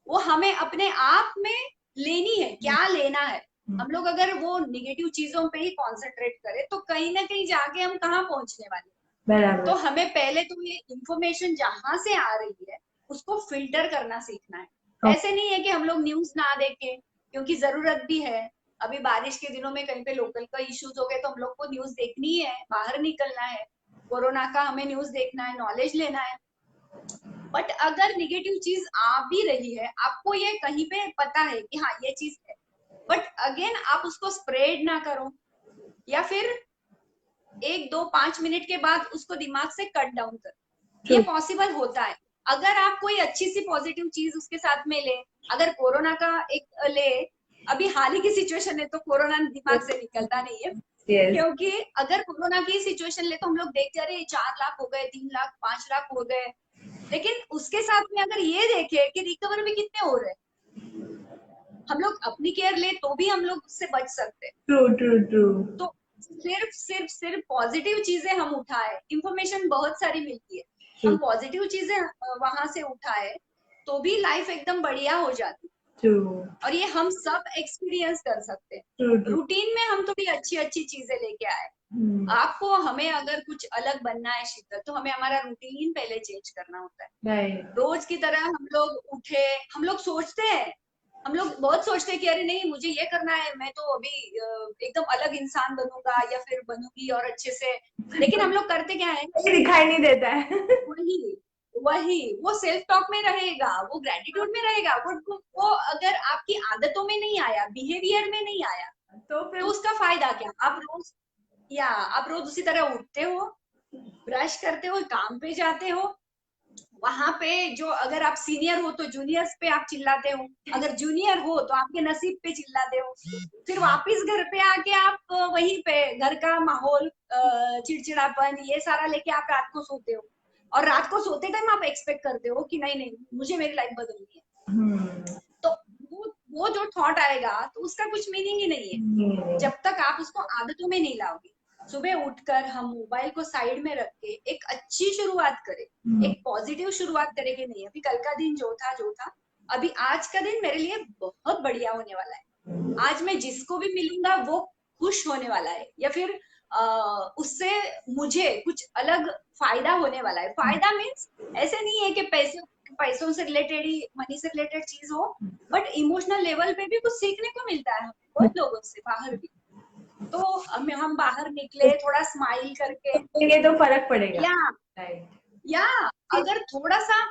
वो हमें अपने आप में लेनी है, क्या लेना है। हम लोग अगर वो निगेटिव चीजों पे ही कॉन्सेंट्रेट करें तो कहीं ना कहीं जाके हम कहाँ पहुंचने वाले। तो हमें पहले तो ये इंफॉर्मेशन जहां से आ रही है उसको फिल्टर करना सीखना है। ऐसे नहीं है कि हम लोग न्यूज ना देखें, क्योंकि जरूरत भी है। अभी बारिश के दिनों में कहीं पे लोकल का इश्यूज हो गए तो हम लोग को न्यूज देखनी है, बाहर निकलना है, कोरोना का हमें न्यूज देखना है, नॉलेज लेना है। बट अगर निगेटिव चीज आ भी रही है, आपको ये कहीं पे पता है कि हाँ ये चीज है, बट अगेन आप उसको स्प्रेड ना करो, या फिर 1 2 5 मिनट के बाद उसको दिमाग से कट डाउन करो। ये पॉसिबल होता है अगर आप कोई अच्छी सी पॉजिटिव चीज उसके साथ में ले। अगर कोरोना का एक ले, अभी हाल ही की सिचुएशन है तो कोरोना दिमाग से निकलता नहीं है। क्योंकि अगर कोरोना की सिचुएशन ले तो हम लोग देखते रहे 4 लाख हो गए, 3 लाख, 5 लाख हो गए, लेकिन उसके साथ में अगर ये देखे कि रिकवर भी कितने हो रहे हैं, हम लोग अपनी केयर ले तो भी हम लोग उससे बच सकते हैं। True true true. तो सिर्फ पॉजिटिव चीजें हम उठाए, इंफॉर्मेशन बहुत सारी मिलती है, हम पॉजिटिव चीजें वहां से उठाए तो भी लाइफ एकदम बढ़िया हो जाती है। और ये हम सब एक्सपीरियंस कर सकते हैं। रूटीन में हम थोड़ी अच्छी अच्छी चीजें लेके आए। आपको, हमें अगर कुछ अलग बनना है शीतल, तो हमें हमारा रूटीन पहले चेंज करना होता है। रोज की तरह हम लोग उठे, हम लोग सोचते हैं, हम लोग बहुत सोचते हैं कि अरे नहीं मुझे ये करना है, मैं तो अभी एकदम अलग इंसान बनूंगा या फिर बनूंगी और अच्छे से, लेकिन हम लोग करते क्या है, दिखाई नहीं देता है। वही वही वो सेल्फ टॉक में रहेगा, वो ग्रेटिट्यूड में रहेगा, वो अगर आपकी आदतों में नहीं आया, बिहेवियर में नहीं आया, तो उसका फायदा क्या। आप रोज उसी तरह उठते हो, ब्रश करते हो, काम पे जाते हो, वहां पे जो अगर आप सीनियर हो तो जूनियर्स पे आप चिल्लाते हो, अगर जूनियर हो तो आपके नसीब पे चिल्लाते हो, फिर वापस घर पे आके आप वहीं पे घर का माहौल, चिड़चिड़ापन, ये सारा लेके आप रात को सोते हो, और रात को सोते टाइम आप एक्सपेक्ट करते हो कि नहीं नहीं मुझे मेरी लाइफ बदलनी है। तो वो जो थॉट आएगा तो उसका कुछ मीनिंग ही नहीं है जब तक आप उसको आदतों में नहीं लाओगे। सुबह उठकर हम मोबाइल को साइड में रख के एक अच्छी शुरुआत करें, एक पॉजिटिव शुरुआत करें कि नहीं अभी कल का दिन जो था, अभी आज का दिन मेरे लिए बहुत बढ़िया होने वाला है, आज मैं जिसको भी मिलूंगा वो खुश होने वाला है, या फिर उससे मुझे कुछ अलग फायदा होने वाला है। फायदा मीन्स ऐसे नहीं है कि पैसों से रिलेटेड ही, मनी से रिलेटेड चीज हो, बट इमोशनल लेवल पे भी कुछ सीखने को मिलता है बहुत लोगों से, बाहर भी। तो हम बाहर निकले थोड़ा स्माइल करके, तो फर्क पड़ेगा। या अगर थोड़ा सा,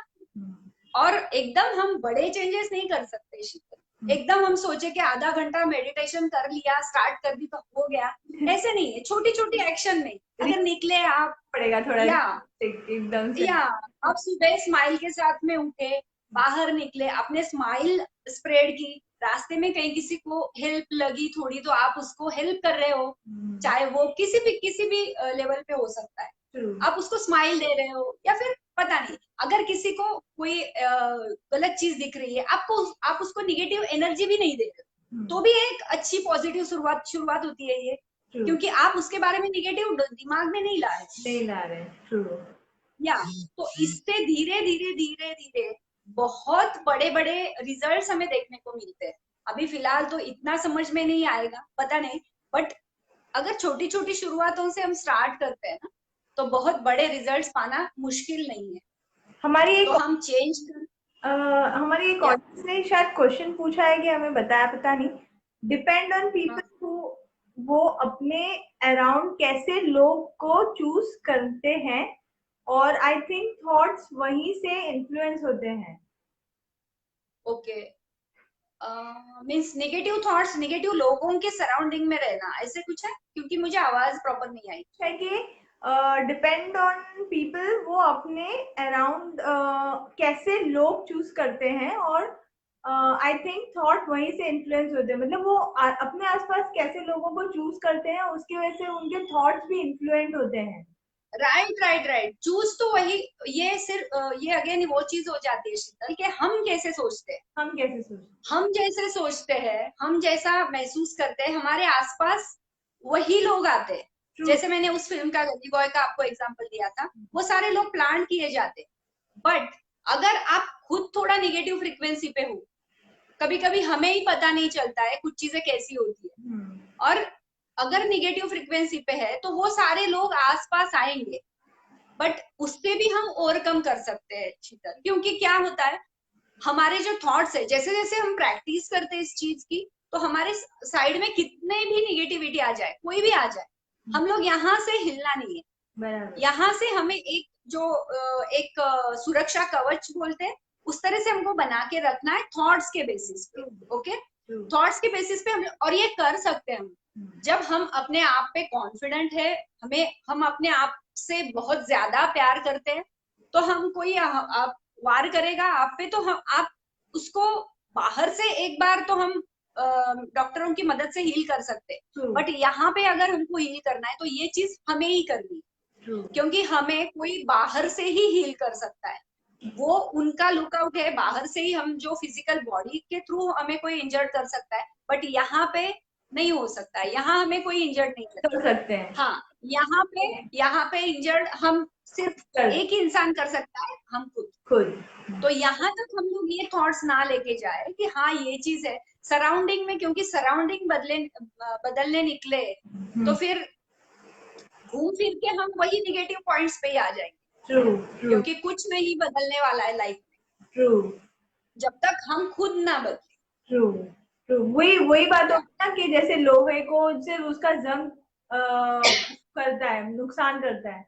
और एकदम हम बड़े चेंजेस नहीं कर सकते शीतल, एकदम हम सोचे कि आधा घंटा मेडिटेशन कर लिया, स्टार्ट कर दी तो हो गया, ऐसे नहीं है। छोटी छोटी एक्शन में अगर निकले आप, पड़ेगा थोड़ा, या एकदम से, या आप सुबह स्माइल के साथ में उठे, बाहर निकले, आपने स्माइल स्प्रेड की, रास्ते में कहीं किसी को हेल्प लगी थोड़ी तो आप उसको हेल्प कर रहे हो, चाहे वो किसी भी लेवल पे हो सकता है, आप उसको स्माइल दे रहे हो, या फिर पता नहीं अगर किसी को कोई गलत चीज दिख रही है, आप उसको निगेटिव एनर्जी भी नहीं दे रहे, तो भी एक अच्छी पॉजिटिव शुरुआत होती है ये, क्योंकि आप उसके बारे में निगेटिव दिमाग में नहीं ला रहे। ट्रू। या तो इससे धीरे धीरे धीरे धीरे बहुत बड़े बड़े रिजल्ट्स हमें देखने को मिलते हैं। अभी फिलहाल तो इतना समझ में नहीं आएगा, पता नहीं, बट अगर छोटी छोटी शुरुआतों से हम स्टार्ट करते हैं ना, तो बहुत बड़े रिजल्ट्स पाना मुश्किल नहीं है। हमारी एक तो हम चेंज कर हमारी एक या ऑडियंस ने शायद क्वेश्चन पूछा है कि हमें बताया, पता नहीं, डिपेंड ऑन हाँ, पीपल हु, वो अपने अराउंड कैसे लोग को चूज करते हैं, और आई थिंक थॉट्स वहीं से इन्फ्लुएंस होते हैं। Okay, means negative thoughts, negative लोगों के सराउंडिंग में रहना, ऐसे कुछ है? क्योंकि मुझे आवाज प्रॉपर नहीं आई। है कि डिपेंड ऑन पीपल, वो अपने अराउंड कैसे लोग चूज करते हैं, और आई थिंक थॉट वहीं से इन्फ्लुएंस होते हैं, मतलब वो अपने आसपास कैसे लोगों को चूज करते हैं, उसकी वजह से उनके थॉट्स भी इन्फ्लुएंस होते हैं। राइट राइट राइट, चूज तो वही, ये सिर्फ ये अगेन वो चीज हो जाती है शीतल, कि हम कैसे सोचते हैं। हम कैसे सोचते हम जैसे सोचते हैं, हम जैसा महसूस करते हैं, हमारे आसपास वही लोग आते हैं। हैं। जैसे मैंने उस फिल्म का गली बॉय का आपको एग्जांपल दिया था, वो सारे लोग प्लान किए जाते, बट अगर आप खुद थोड़ा निगेटिव फ्रीक्वेंसी पे हो, कभी कभी हमें ही पता नहीं चलता है कुछ चीजें कैसी होती है, और अगर निगेटिव फ्रीक्वेंसी पे है तो वो सारे लोग आसपास आएंगे, बट उससे भी हम ओवरकम कर सकते हैं शीतल। क्योंकि क्या होता है, हमारे जो थॉट्स है, जैसे जैसे हम प्रैक्टिस करते हैं इस चीज की, तो हमारे साइड में कितने भी निगेटिविटी आ जाए, कोई भी आ जाए, हम लोग यहाँ से हिलना नहीं है। बराबर। यहाँ से हमें एक जो एक सुरक्षा कवच बोलते हैं, उस तरह से हमको बना के रखना है थॉट्स के बेसिस पे। ओके, थॉट्स के बेसिस पे हम, और ये कर सकते हैं हम जब हम अपने आप पे कॉन्फिडेंट है, हम अपने आप से बहुत ज्यादा प्यार करते हैं, तो हम कोई आप वार करेगा आप पे, तो हम आप उसको बाहर से एक बार तो हम डॉक्टरों की मदद से हील कर सकते हैं, बट यहाँ पे अगर हमको हील करना है तो ये चीज हमें ही करनी है, क्योंकि हमें कोई बाहर से ही हील कर सकता है। वो उनका लुकआउट है, बाहर से ही हम जो फिजिकल बॉडी के थ्रू हमें कोई इंजर्ड कर सकता है, बट यहाँ पे नहीं हो सकता है, यहाँ हमें कोई इंजर्ड नहीं कर सकते हैं। हाँ, यहाँ पे इंजर्ड हम सिर्फ एक ही इंसान कर सकता है, हम खुद। तो यहाँ तक हम लोग ये थॉट्स ना लेके जाए कि हाँ ये चीज है सराउंडिंग में, क्योंकि सराउंडिंग बदलने निकले तो फिर घूम फिर के हम वही निगेटिव पॉइंट्स पे ही आ जाएंगे। क्योंकि कुछ नहीं बदलने वाला है लाइफ में जब तक हम खुद ना बदले। वही वही बात होती है ना, कि जैसे लोहे को सिर्फ उसका जंग करता है, नुकसान करता है,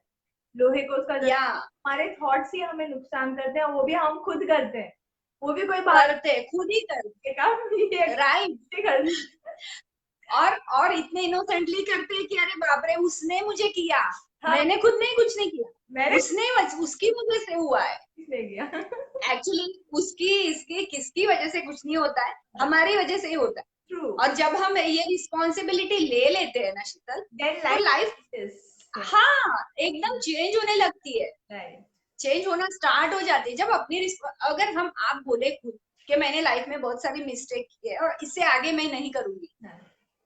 लोहे को उसका जंग, हमारे थॉट्स ही हमें नुकसान करते हैं, वो भी हम खुद करते हैं, वो भी कोई बात करते खुद ही करते, काम राइट। और इतने इनोसेंटली करते हैं कि अरे बाप रे उसने मुझे किया, मैंने खुद नहीं, कुछ नहीं किया, उसने उसकी वजह से हुआ है। एक्चुअली उसकी इसकी किसकी वजह से कुछ नहीं होता है, हमारी वजह से ही होता है। और जब हम ये रिस्पॉन्सिबिलिटी ले लेते हैं ना शीतल, तो लाइफ हाँ एकदम चेंज होने लगती है, चेंज होना स्टार्ट हो जाती है। जब अपनी अगर हम आप बोले खुद कि मैंने लाइफ में बहुत सारी मिस्टेक की है और इससे आगे मैं नहीं करूंगी,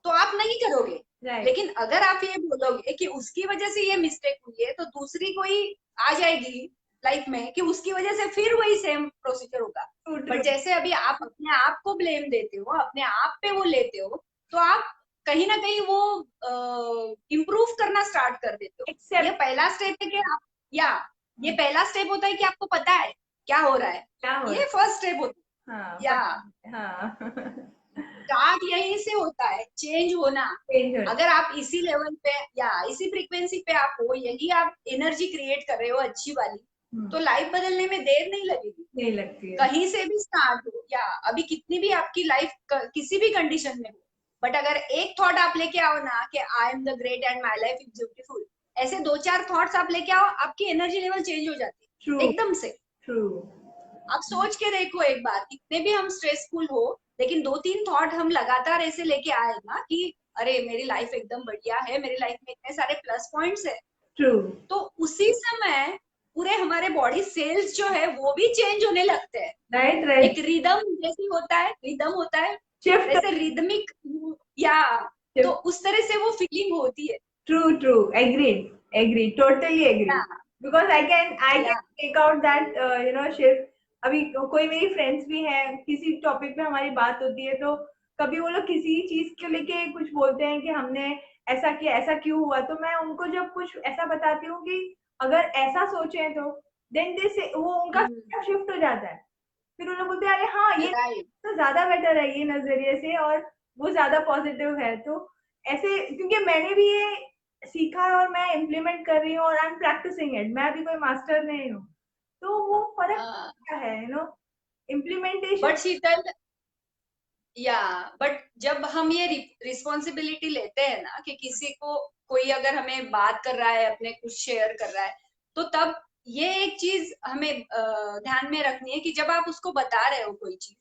तो आप नहीं करोगे। लेकिन अगर आप ये बोलोगे कि उसकी वजह से ये मिस्टेक हुई है, तो दूसरी कोई आ जाएगी लाइफ में कि उसकी वजह से फिर वही सेम प्रोसीजर होगा। बट जैसे अभी आप अपने आप को ब्लेम देते हो, अपने आप पे वो लेते हो, तो आप कहीं ना कहीं वो इम्प्रूव करना स्टार्ट कर देते हो। ये पहला स्टेप है कि आप, या ये पहला स्टेप होता है कि आपको पता है क्या हो रहा है, ये फर्स्ट स्टेप होता है। या स्टार्ट यहीं से होता है, चेंज होना। अगर आप इसी लेवल पे या इसी फ्रीक्वेंसी पे आप हो, यही आप एनर्जी क्रिएट कर रहे हो अच्छी वाली, तो लाइफ बदलने में देर नहीं लगेगी, नहीं लगती है। कहीं से भी स्टार्ट हो, या अभी कितनी भी आपकी लाइफ किसी भी कंडीशन में हो, बट अगर एक थॉट आप लेके आओ ना कि I am the great and my life is beautiful, ऐसे 2-4 थॉट्स आप लेके आओ, आपकी एनर्जी लेवल चेंज हो जाती है एकदम से। आप सोच के देखो एक बार, कितने भी हम स्ट्रेसफुल हो, लेकिन 2-3 थॉट हम लगातार ऐसे लेके आए ना कि अरे मेरी लाइफ एकदम बढ़िया है, मेरी लाइफ में इतने सारे प्लस पॉइंट्स है, तो उसी समय पूरे हमारे बॉडी सेल्स जो है वो भी चेंज होने लगते हैं। राइट। एक रिदम जैसे होता है, रिदम होता है जैसे रिदमिक, या तो उस तरह से वो फीलिंग होती है। True agree totally agree. Because I yeah can take out that shift. अभी कोई मेरी फ्रेंड्स भी हैं, किसी टॉपिक पे हमारी बात होती है तो कभी वो लोग किसी चीज को लेके कुछ बोलते हैं कि हमने ऐसा किया, ऐसा क्यों हुआ, तो मैं उनको जब कुछ ऐसा बताती हूँ कि अगर ऐसा सोचें तो देन दे से वो उनका शिफ्ट हो जाता है। फिर उन्होंने बोलते हैं अरे हाँ ये राइट। तो ज्यादा बेटर है ये नजरिए से, और वो ज्यादा पॉजिटिव है। तो ऐसे क्योंकि मैंने भी ये सीखा है और मैं इम्प्लीमेंट कर रही हूँ और आई एम प्रैक्टिसिंग इट, मैं अभी कोई मास्टर नहीं हूँ, तो वो फर्क क्या है इम्प्लीमेंटेशन। बट शीतल, या बट जब हम ये रिस्पॉन्सिबिलिटी लेते हैं ना कि किसी को, कोई अगर हमें बात कर रहा है, अपने कुछ शेयर कर रहा है, तो तब ये एक चीज हमें ध्यान में रखनी है कि जब आप उसको बता रहे हो कोई चीज,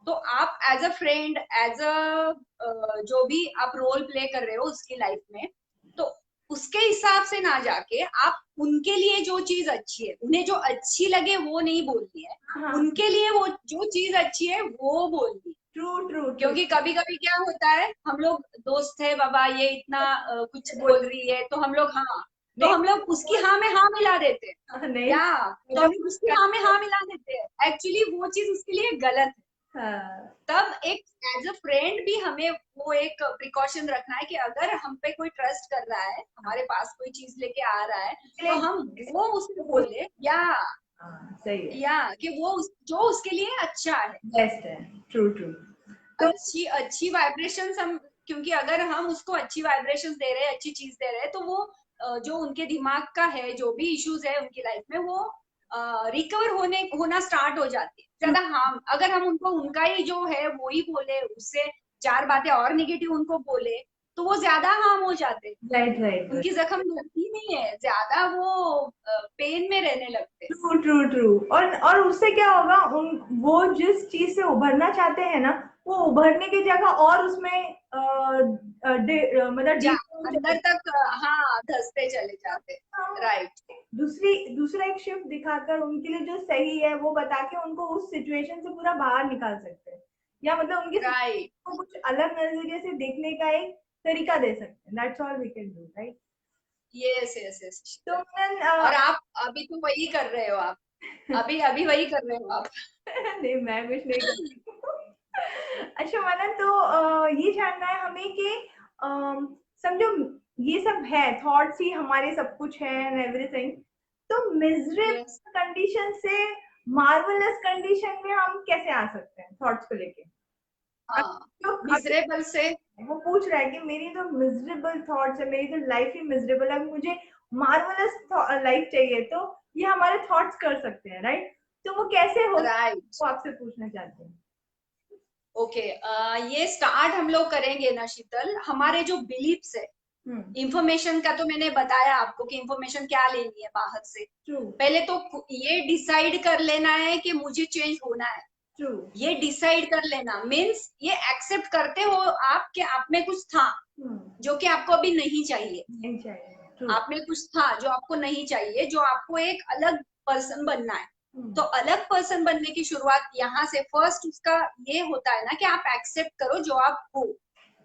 तो आप as a friend, as a जो भी आप रोल प्ले कर रहे हो उसकी लाइफ में, तो उसके हिसाब से ना जाके आप उनके लिए जो चीज अच्छी है, उन्हें जो अच्छी लगे वो नहीं बोलनी है, हाँ, उनके लिए वो जो चीज अच्छी है वो बोलनी है। True true true. क्योंकि कभी कभी क्या होता है, हम लोग दोस्त है बाबा, ये इतना कुछ बोल रही है तो हम लोग हाँ, तो नहीं हम लोग उसकी हाँ में हाँ मिला देते हैं, नहीं, या तो हम लोग उसकी हाँ में हाँ मिला देते हैं, एक्चुअली वो चीज उसके लिए गलत है। हाँ तब एक एज अ फ्रेंड भी हमें वो एक प्रिकॉशन रखना है कि अगर हम पे कोई ट्रस्ट कर रहा है, हमारे पास कोई चीज लेके आ रहा है, तो हम वो उसे बोले, सही है, या कि वो जो उसके लिए अच्छा है, बेस्ट है, ट्रू ट्रू। तो अच्छी अच्छी वाइब्रेशंस हम, क्योंकि अगर हम उसको अच्छी वाइब्रेशंस दे रहे हैं, अच्छी चीज दे रहे हैं, तो वो जो उनके दिमाग का है, जो भी इश्यूज है उनकी लाइफ में, वो रिकवर होना स्टार्ट हो जाती है। ज्यादा हम अगर हम उनको उनका ही जो है वो ही बोले, उससे चार बातें और निगेटिव उनको बोले, तो वो ज्यादा हार्म हो जाते हैं, राइट राइट राइट, उनकी जख्म लगती नहीं है, ज्यादा वो पेन में रहने लगते हैं। True true true. और उससे क्या होगा, उन वो जिस चीज से उभरना चाहते हैं ना, वो उभरने की जगह और उसमें मतलब जा डीप अंदर तक हाँ धंसते चले जाते हैं, राइट। दूसरा एक शिफ्ट दिखाकर उनके लिए जो सही है वो बता के उनको उस सिचुएशन से पूरा बाहर निकाल सकते हैं, या मतलब उनकी राइट। situation को कुछ अलग नजरिए से देखने का एक तरीका दे सकते हैं। That's all we can do, right. Yes yes yes तो शीतल। मैं और आप अभी तो वही कर रहे हो, आप अभी अभी वही कर रहे हो आप। नहीं, मैं कुछ नहीं करती हूँ। अच्छा मनन, तो ये जानना है हमें कि समझो ये सब है, थॉट्स ही हमारे सब कुछ है एंड एवरीथिंग, तो यस। मिजरेबल कंडीशन से मार्वलस कंडीशन में हम कैसे आ सकते हैं थॉट्स को लेके। हाँ, तो मिजरेबल से। वो पूछ रहा है कि मेरी तो मिजरेबल थॉट्स है, मेरी तो लाइफ ही मिजरेबल है, मुझे मार्वलस लाइफ चाहिए, तो ये हमारे थॉट्स कर सकते हैं, राइट। तो वो कैसे हो सकता है, राइट। वो आपसे पूछना चाहते हैं। ओके, ये स्टार्ट हम लोग करेंगे ना शीतल, हमारे जो बिलीफ्स है, हम्म, इंफॉर्मेशन का तो मैंने बताया आपको कि इंफॉर्मेशन क्या लेनी है बाहर से। ट्रू पहले तो ये डिसाइड कर लेना है कि मुझे चेंज होना है, ट्रू, ये डिसाइड कर लेना मीन्स ये एक्सेप्ट करते हो आप कि आप में कुछ था जो कि आपको अभी नहीं चाहिए, नहीं चाहिए, ट्रू, आप में कुछ था जो आपको नहीं चाहिए, जो आपको एक अलग पर्सन बनना है। तो अलग पर्सन बनने की शुरुआत यहाँ से फर्स्ट उसका ये होता है ना कि आप एक्सेप्ट करो जो आप हो,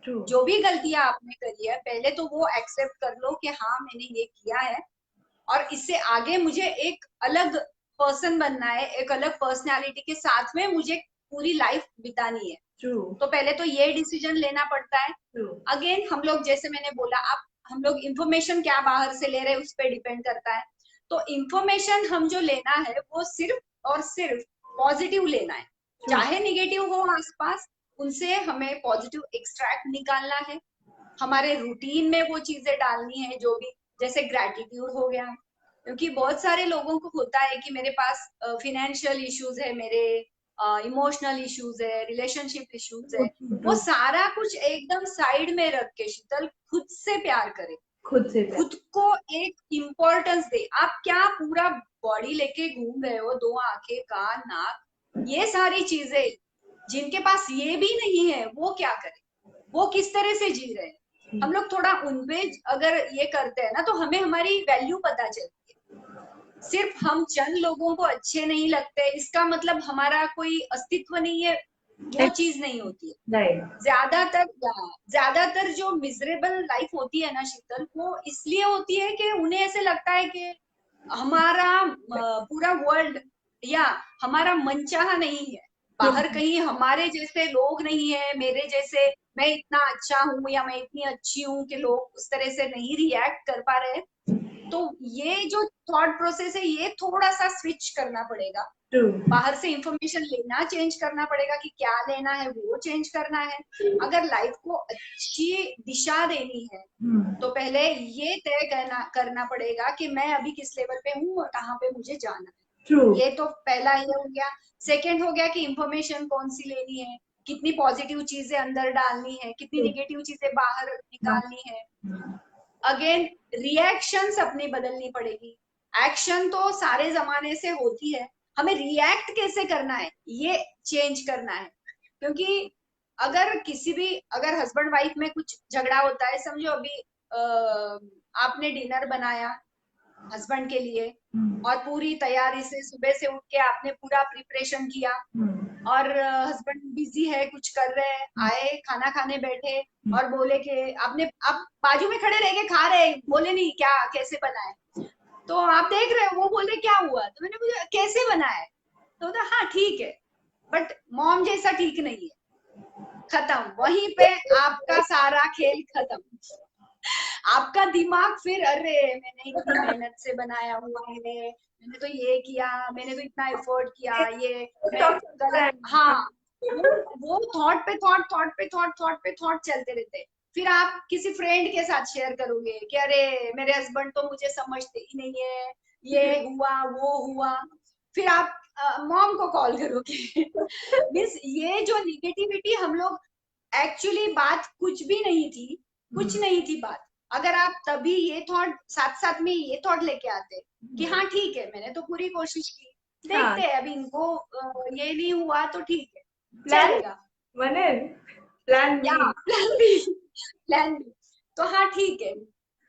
ट्रू, जो भी गलतियां आपने करी है पहले तो वो एक्सेप्ट कर लो कि हाँ मैंने ये किया है, और इससे आगे मुझे एक अलग पर्सन बनना है, एक अलग पर्सनैलिटी के साथ में मुझे पूरी लाइफ बितानी है। ट्रू, तो पहले तो ये डिसीजन लेना पड़ता है। ट्रू, अगेन हम लोग जैसे मैंने बोला, आप हम लोग इंफॉर्मेशन क्या बाहर से ले रहे हैं उस पर डिपेंड करता है। तो इंफॉर्मेशन हम जो लेना है वो सिर्फ और सिर्फ पॉजिटिव लेना है, ट्रू, चाहे निगेटिव हो आसपास, उनसे हमें पॉजिटिव एक्सट्रैक्ट निकालना है, हमारे रूटीन में वो चीजें डालनी है जो भी, जैसे ग्रेटिट्यूड हो गया, क्योंकि बहुत सारे लोगों को होता है कि मेरे पास फाइनेंशियल इश्यूज है, मेरे इमोशनल इश्यूज है, रिलेशनशिप इश्यूज है, वो ट्रू, सारा कुछ एकदम साइड में रख के शीतल खुद से प्यार करे, खुद से प्यार, खुद को एक इम्पोर्टेंस दे। आप क्या पूरा बॉडी लेके घूम रहे हो, दो आंखें, कान, नाक, ये सारी चीजें, जिनके पास ये भी नहीं है वो क्या करे, वो किस तरह से जी रहे हैं। हम लोग थोड़ा उनपे अगर ये करते हैं ना तो हमें हमारी वैल्यू पता चलती है। सिर्फ हम चंद लोगों को अच्छे नहीं लगते इसका मतलब हमारा कोई अस्तित्व नहीं है, वो चीज नहीं होती है। राइट, ज्यादातर ज्यादातर जो मिजरेबल लाइफ होती है ना शीतल, वो इसलिए होती है कि उन्हें ऐसे लगता है कि हमारा पूरा वर्ल्ड या हमारा मनचाहा नहीं है। बाहर कहीं हमारे जैसे लोग नहीं है, मेरे जैसे मैं इतना अच्छा हूँ या मैं इतनी अच्छी हूँ कि लोग उस तरह से नहीं रिएक्ट कर पा रहे। तो ये जो थॉट प्रोसेस है ये थोड़ा सा स्विच करना पड़ेगा। ट्रू। बाहर से इंफॉर्मेशन लेना चेंज करना पड़ेगा कि क्या लेना है वो चेंज करना है। अगर लाइफ को अच्छी दिशा देनी है तो पहले ये तय करना पड़ेगा कि मैं अभी किस लेवल पे हूँ और कहाँ पे मुझे जाना है। ट्रू। ये तो पहला ये हो गया। सेकंड हो गया कि इंफॉर्मेशन कौन सी लेनी है, कितनी पॉजिटिव चीजें अंदर डालनी है, कितनी नेगेटिव चीजें बाहर निकालनी है। अगेन रिएक्शंस अपनी बदलनी पड़ेगी। एक्शन तो सारे जमाने से होती है, हमें रिएक्ट कैसे करना है ये चेंज करना है। क्योंकि अगर किसी भी अगर हस्बैंड वाइफ में कुछ झगड़ा होता है, समझो अभी आपने डिनर बनाया हस्बैंड के लिए और पूरी तैयारी से सुबह से उठ के आपने पूरा प्रिपरेशन किया और हस्बैंड बिजी है कुछ कर रहे हैं, आए खाना खाने बैठे और बोले कि आपने आप बाजू में खड़े रह के खा रहे, बोले नहीं क्या कैसे बना है। तो आप देख रहे हो, वो बोले क्या हुआ, तो मैंने पूछा कैसे बना है, तो बोला हाँ ठीक है बट मॉम जैसा ठीक नहीं है। खत्म, वहीं पे आपका सारा खेल खत्म। आपका दिमाग फिर अरे मैंने इतनी मेहनत से बनाया हुआ है, मैंने तो ये किया, मैंने तो इतना एफर्ट किया, ये मैं गलत, हाँ वो थॉट पे थॉट, थॉट पे थॉट, थॉट पे थॉट चलते रहते हैं। फिर आप किसी फ्रेंड के साथ शेयर करोगे कि अरे मेरे हस्बैंड तो मुझे समझते ही नहीं है, ये हुआ वो हुआ। फिर आप मॉम को कॉल करोगे। मीन्स ये जो निगेटिविटी हम लोग एक्चुअली बात कुछ भी नहीं थी, कुछ नहीं थी बात। अगर आप तभी ये थॉट साथ साथ में ये थॉट लेके आते कि हाँ ठीक है मैंने तो पूरी कोशिश की, हाँ, देखते हैं अभी इनको ये नहीं हुआ तो ठीक है प्लान चलेगा, बने, प्लान या B. Plan B, plan B. तो हाँ ठीक है,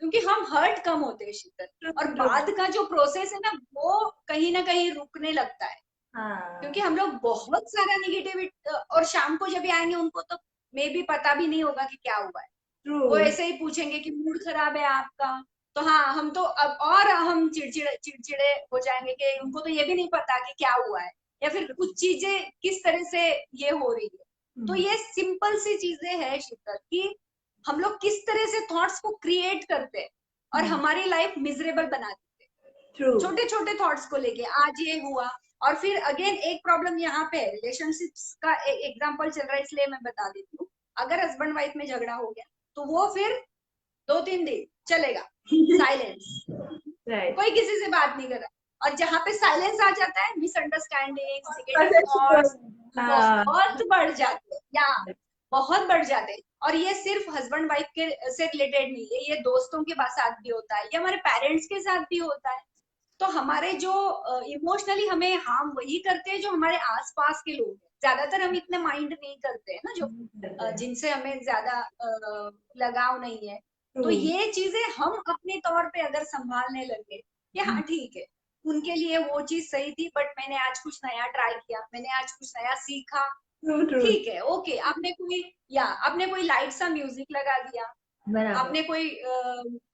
क्योंकि हम हर्ट कम होते हैं शीतल, और बाद का जो प्रोसेस है ना वो कहीं ना कहीं रुकने लगता है। क्योंकि हाँ, हम लोग बहुत सारा निगेटिव, और शाम को जब आएंगे उनको तो मे भी पता भी नहीं होगा कि क्या हुआ है। ट्रू। वो ऐसे ही पूछेंगे कि मूड खराब है आपका, तो हाँ हम तो अब और हम चिड़चिड़े चिड़चिड़े हो जाएंगे कि उनको तो ये भी नहीं पता कि क्या हुआ है या फिर कुछ चीजें किस तरह से ये हो रही है। तो ये सिंपल सी चीजें हैं शीतल कि हम लोग किस तरह से थॉट्स को क्रिएट करते हैं और हमारी लाइफ मिजरेबल बना देते हैं ट्रू। छोटे छोटे थॉट्स को लेके। आज ये हुआ, और फिर अगेन एक प्रॉब्लम यहाँ पे रिलेशनशिप्स का एग्जांपल चल रहा है इसलिए मैं बता देती हूँ। अगर हस्बैंड वाइफ में झगड़ा हो गया तो वो फिर 2-3 दिन चलेगा साइलेंस, राइट। कोई किसी से बात नहीं कर रहा। और जहाँ पे साइलेंस आ जाता है मिसअंडरस्टैंडिंग नेगेटिव थॉट्स हाँ। बहुत बढ़ जाते हैं, या बहुत बढ़ जाते हैं। और ये सिर्फ हस्बैंड वाइफ के से रिलेटेड नहीं है, ये दोस्तों के साथ भी होता है, ये हमारे पेरेंट्स के साथ भी होता है। तो हमारे जो इमोशनली हमें हार्म वही करते हैं जो हमारे आसपास के लोग हैं। ज्यादातर हम इतने माइंड नहीं करते हैं ना, जो जिनसे हमें ज्यादा लगाव नहीं है। ट्रू। तो ये चीजें हम अपने तौर पे अगर संभालने लगे कि हाँ ठीक है उनके लिए वो चीज सही थी बट मैंने आज कुछ नया ट्राई किया, मैंने आज कुछ नया सीखा, ट्रू। ट्रू। ठीक है ओके। आपने कोई लाइट सा म्यूजिक लगा दिया, बराबर। आपने कोई